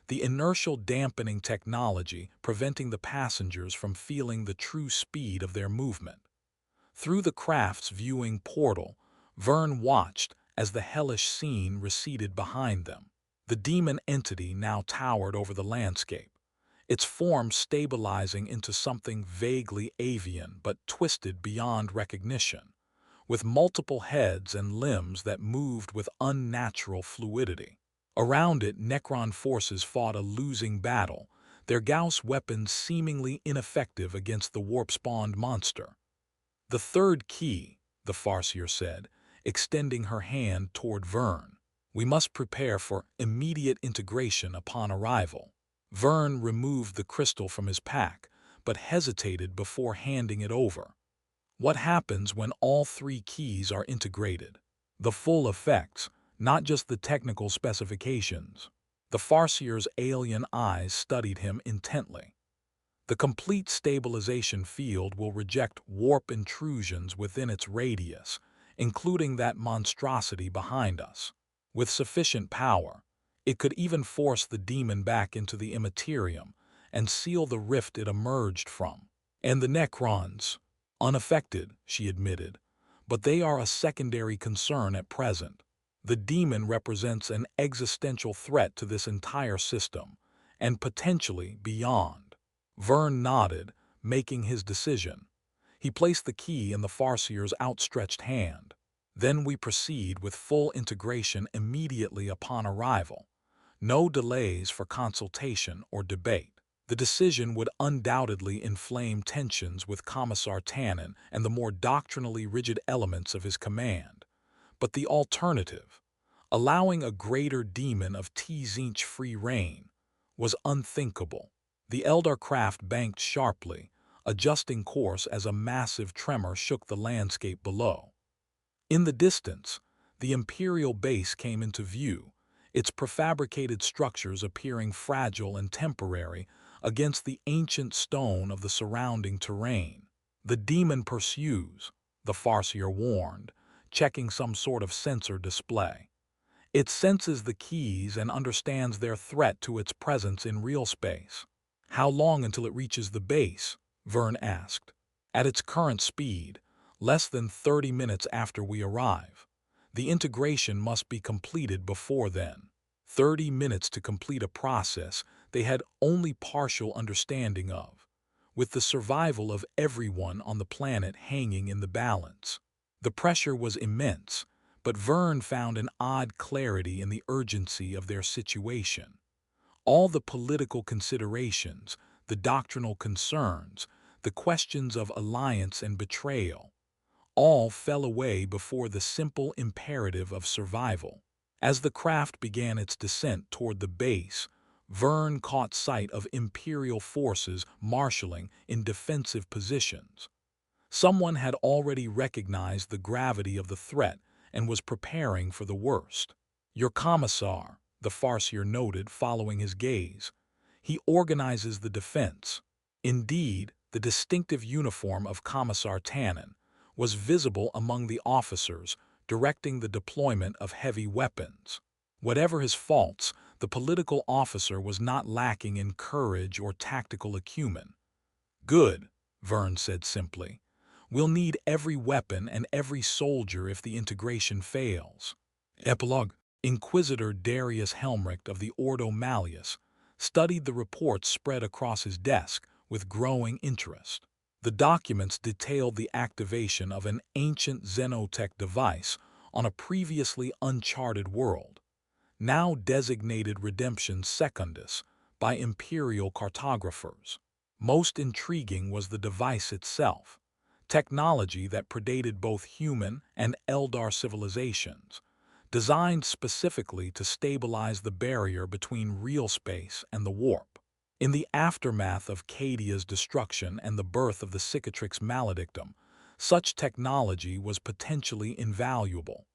the inertial dampening technology preventing the passengers from feeling the true speed of their movement. Through the craft's viewing portal, Vern watched as the hellish scene receded behind them. The demon entity now towered over the landscape, its form stabilizing into something vaguely avian but twisted beyond recognition, with multiple heads and limbs that moved with unnatural fluidity. Around it, Necron forces fought a losing battle, their Gauss weapons seemingly ineffective against the warp-spawned monster. "The third key," the Farseer said, extending her hand toward Vern. "We must prepare for immediate integration upon arrival." Vern removed the crystal from his pack, but hesitated before handing it over. "What happens when all 3 keys are integrated?" "The full effects, not just the technical specifications." The Farseer's alien eyes studied him intently. "The complete stabilization field will reject warp intrusions within its radius, including that monstrosity behind us. With sufficient power, it could even force the demon back into the immaterium and seal the rift it emerged from." "And the Necrons?" "Unaffected," she admitted, "but they are a secondary concern at present. The demon represents an existential threat to this entire system, and potentially beyond." Vern nodded, making his decision. He placed the key in the Farseer's outstretched hand. "Then we proceed with full integration immediately upon arrival. No delays for consultation or debate." The decision would undoubtedly inflame tensions with Commissar Tannen and the more doctrinally rigid elements of his command. But the alternative, allowing a greater demon of Tzeentch free reign, was unthinkable. The Eldar craft banked sharply, adjusting course as a massive tremor shook the landscape below. In the distance, the Imperial base came into view, its prefabricated structures appearing fragile and temporary against the ancient stone of the surrounding terrain. "The demon pursues," the Farseer warned, checking some sort of sensor display. "It senses the keys and understands their threat to its presence in real space." "How long until it reaches the base?" Vern asked. "At its current speed, less than 30 minutes after we arrive. The integration must be completed before then." 30 minutes to complete a process they had only partial understanding of, with the survival of everyone on the planet hanging in the balance. The pressure was immense, but Vern found an odd clarity in the urgency of their situation. All the political considerations, the doctrinal concerns, the questions of alliance and betrayal, all fell away before the simple imperative of survival. As the craft began its descent toward the base, Vern caught sight of Imperial forces marshalling in defensive positions. Someone had already recognized the gravity of the threat and was preparing for the worst. "Your commissar," the Farseer noted following his gaze. "He organizes the defense." Indeed, the distinctive uniform of Commissar Tannen was visible among the officers directing the deployment of heavy weapons. Whatever his faults, the political officer was not lacking in courage or tactical acumen. "Good," Vern said simply. "We'll need every weapon and every soldier if the integration fails." Epilogue. Inquisitor Darius Helmrecht of the Ordo Malleus studied the reports spread across his desk with growing interest. The documents detailed the activation of an ancient xenotech device on a previously uncharted world, now designated Redemption Secundus by Imperial cartographers. Most intriguing was the device itself, technology that predated both human and Eldar civilizations, designed specifically to stabilize the barrier between real space and the warp. In the aftermath of Cadia's destruction and the birth of the Cicatrix Maledictum, such technology was potentially invaluable.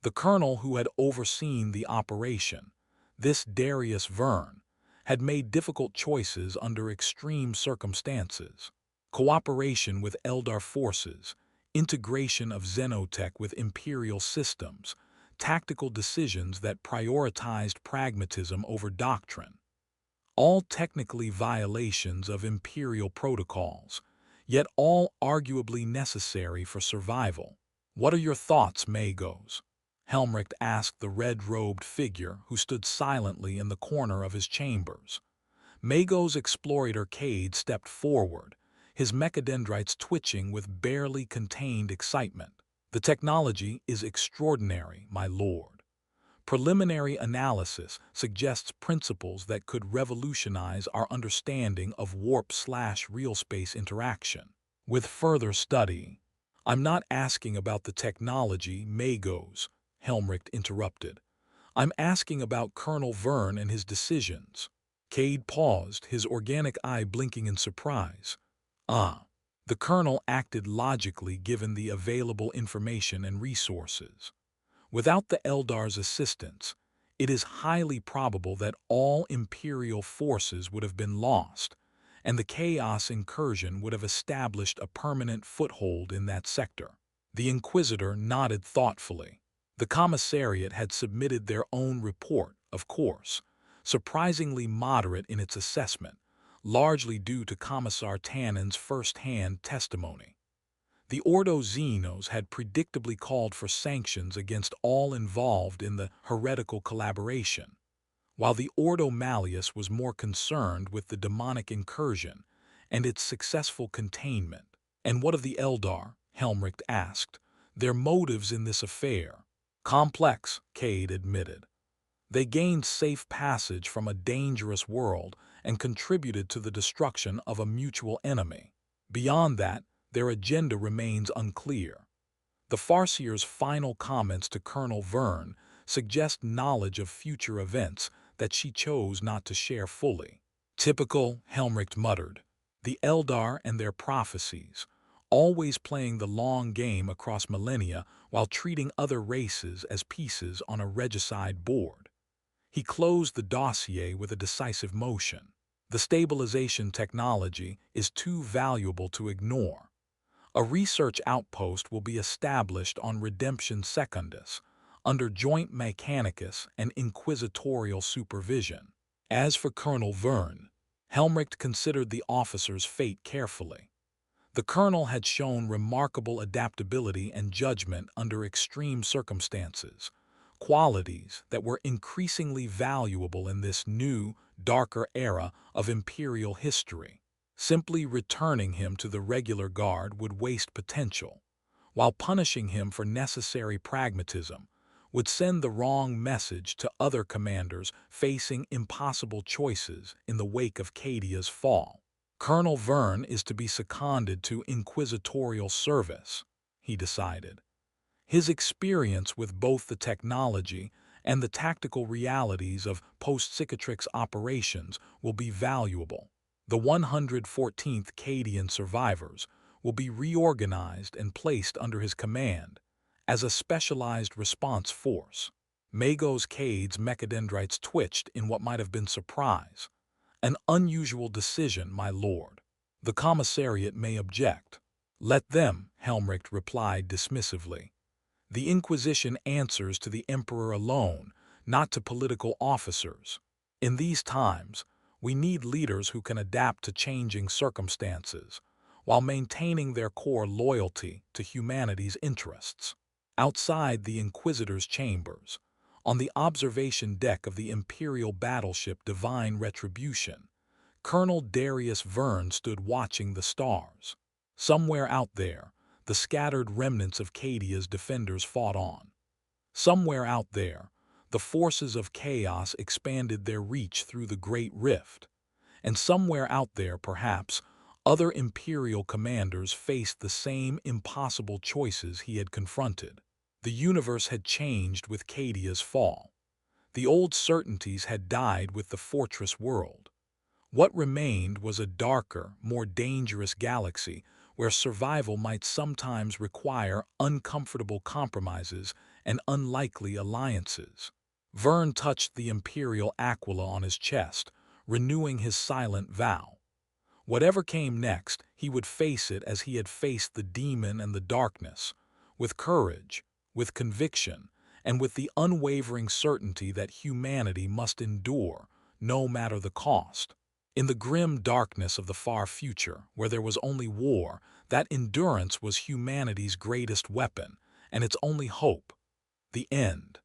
The colonel who had overseen the operation, this Darius Vern, had made difficult choices under extreme circumstances. Cooperation with Eldar forces, integration of xenotech with Imperial systems, tactical decisions that prioritized pragmatism over doctrine. All technically violations of Imperial protocols, yet all arguably necessary for survival. "What are your thoughts, Magos?" Helmrecht asked the red-robed figure who stood silently in the corner of his chambers. Magos Explorator Cade stepped forward, his mechadendrites twitching with barely contained excitement. "The technology is extraordinary, my lord. Preliminary analysis suggests principles that could revolutionize our understanding of warp/real space interaction. With further study—" "I'm not asking about the technology, Magos," Helmrecht interrupted. "I'm asking about Colonel Vern and his decisions." Cade paused, his organic eye blinking in surprise. "Ah." The colonel acted logically given the available information and resources. Without the Eldar's assistance, it is highly probable that all Imperial forces would have been lost, and the Chaos incursion would have established a permanent foothold in that sector. The Inquisitor nodded thoughtfully. The Commissariat had submitted their own report, of course, surprisingly moderate in its assessment, largely due to Commissar Tannen's first-hand testimony. The Ordo Xenos had predictably called for sanctions against all involved in the heretical collaboration, while the Ordo Malleus was more concerned with the demonic incursion and its successful containment. "And what of the Eldar?" Helmrecht asked. "Their motives in this affair?" "Complex," Cade admitted. "They gained safe passage from a dangerous world and contributed to the destruction of a mutual enemy. Beyond that, their agenda remains unclear." The Farseer's final comments to Colonel Vern suggest knowledge of future events that she chose not to share fully. "Typical," Helmrecht muttered. "The Eldar and their prophecies, always playing the long game across millennia while treating other races as pieces on a regicide board." He closed the dossier with a decisive motion. "The stabilization technology is too valuable to ignore. A research outpost will be established on Redemption Secundus, under joint Mechanicus and inquisitorial supervision." As for Colonel Vern, Helmrecht considered the officer's fate carefully. The colonel had shown remarkable adaptability and judgment under extreme circumstances, qualities that were increasingly valuable in this new, darker era of Imperial history. Simply returning him to the regular guard would waste potential, while punishing him for necessary pragmatism would send the wrong message to other commanders facing impossible choices in the wake of Cadia's fall. "Colonel Vern is to be seconded to inquisitorial service," he decided. "His experience with both the technology and the tactical realities of post-Cicatrix operations will be valuable. The 114th Cadian survivors will be reorganized and placed under his command as a specialized response force." Magos Cade's mechadendrites twitched in what might have been surprise. "An unusual decision, my lord. The Commissariat may object." "Let them," Helmrecht replied dismissively. "The Inquisition answers to the Emperor alone, not to political officers. In these times, we need leaders who can adapt to changing circumstances, while maintaining their core loyalty to humanity's interests. Outside the Inquisitor's chambers, on the observation deck of the Imperial battleship Divine Retribution, Colonel Darius Vern stood watching the stars. Somewhere out there, the scattered remnants of Cadia's defenders fought on. Somewhere out there, the forces of chaos expanded their reach through the Great Rift. And somewhere out there, perhaps, other Imperial commanders faced the same impossible choices he had confronted. The universe had changed with Cadia's fall. The old certainties had died with the fortress world. What remained was a darker, more dangerous galaxy where survival might sometimes require uncomfortable compromises and unlikely alliances. Vern touched the Imperial aquila on his chest, renewing his silent vow. Whatever came next, he would face it as he had faced the demon and the darkness, with courage, with conviction, and with the unwavering certainty that humanity must endure, no matter the cost. In the grim darkness of the far future, where there was only war, that endurance was humanity's greatest weapon, and its only hope. The end.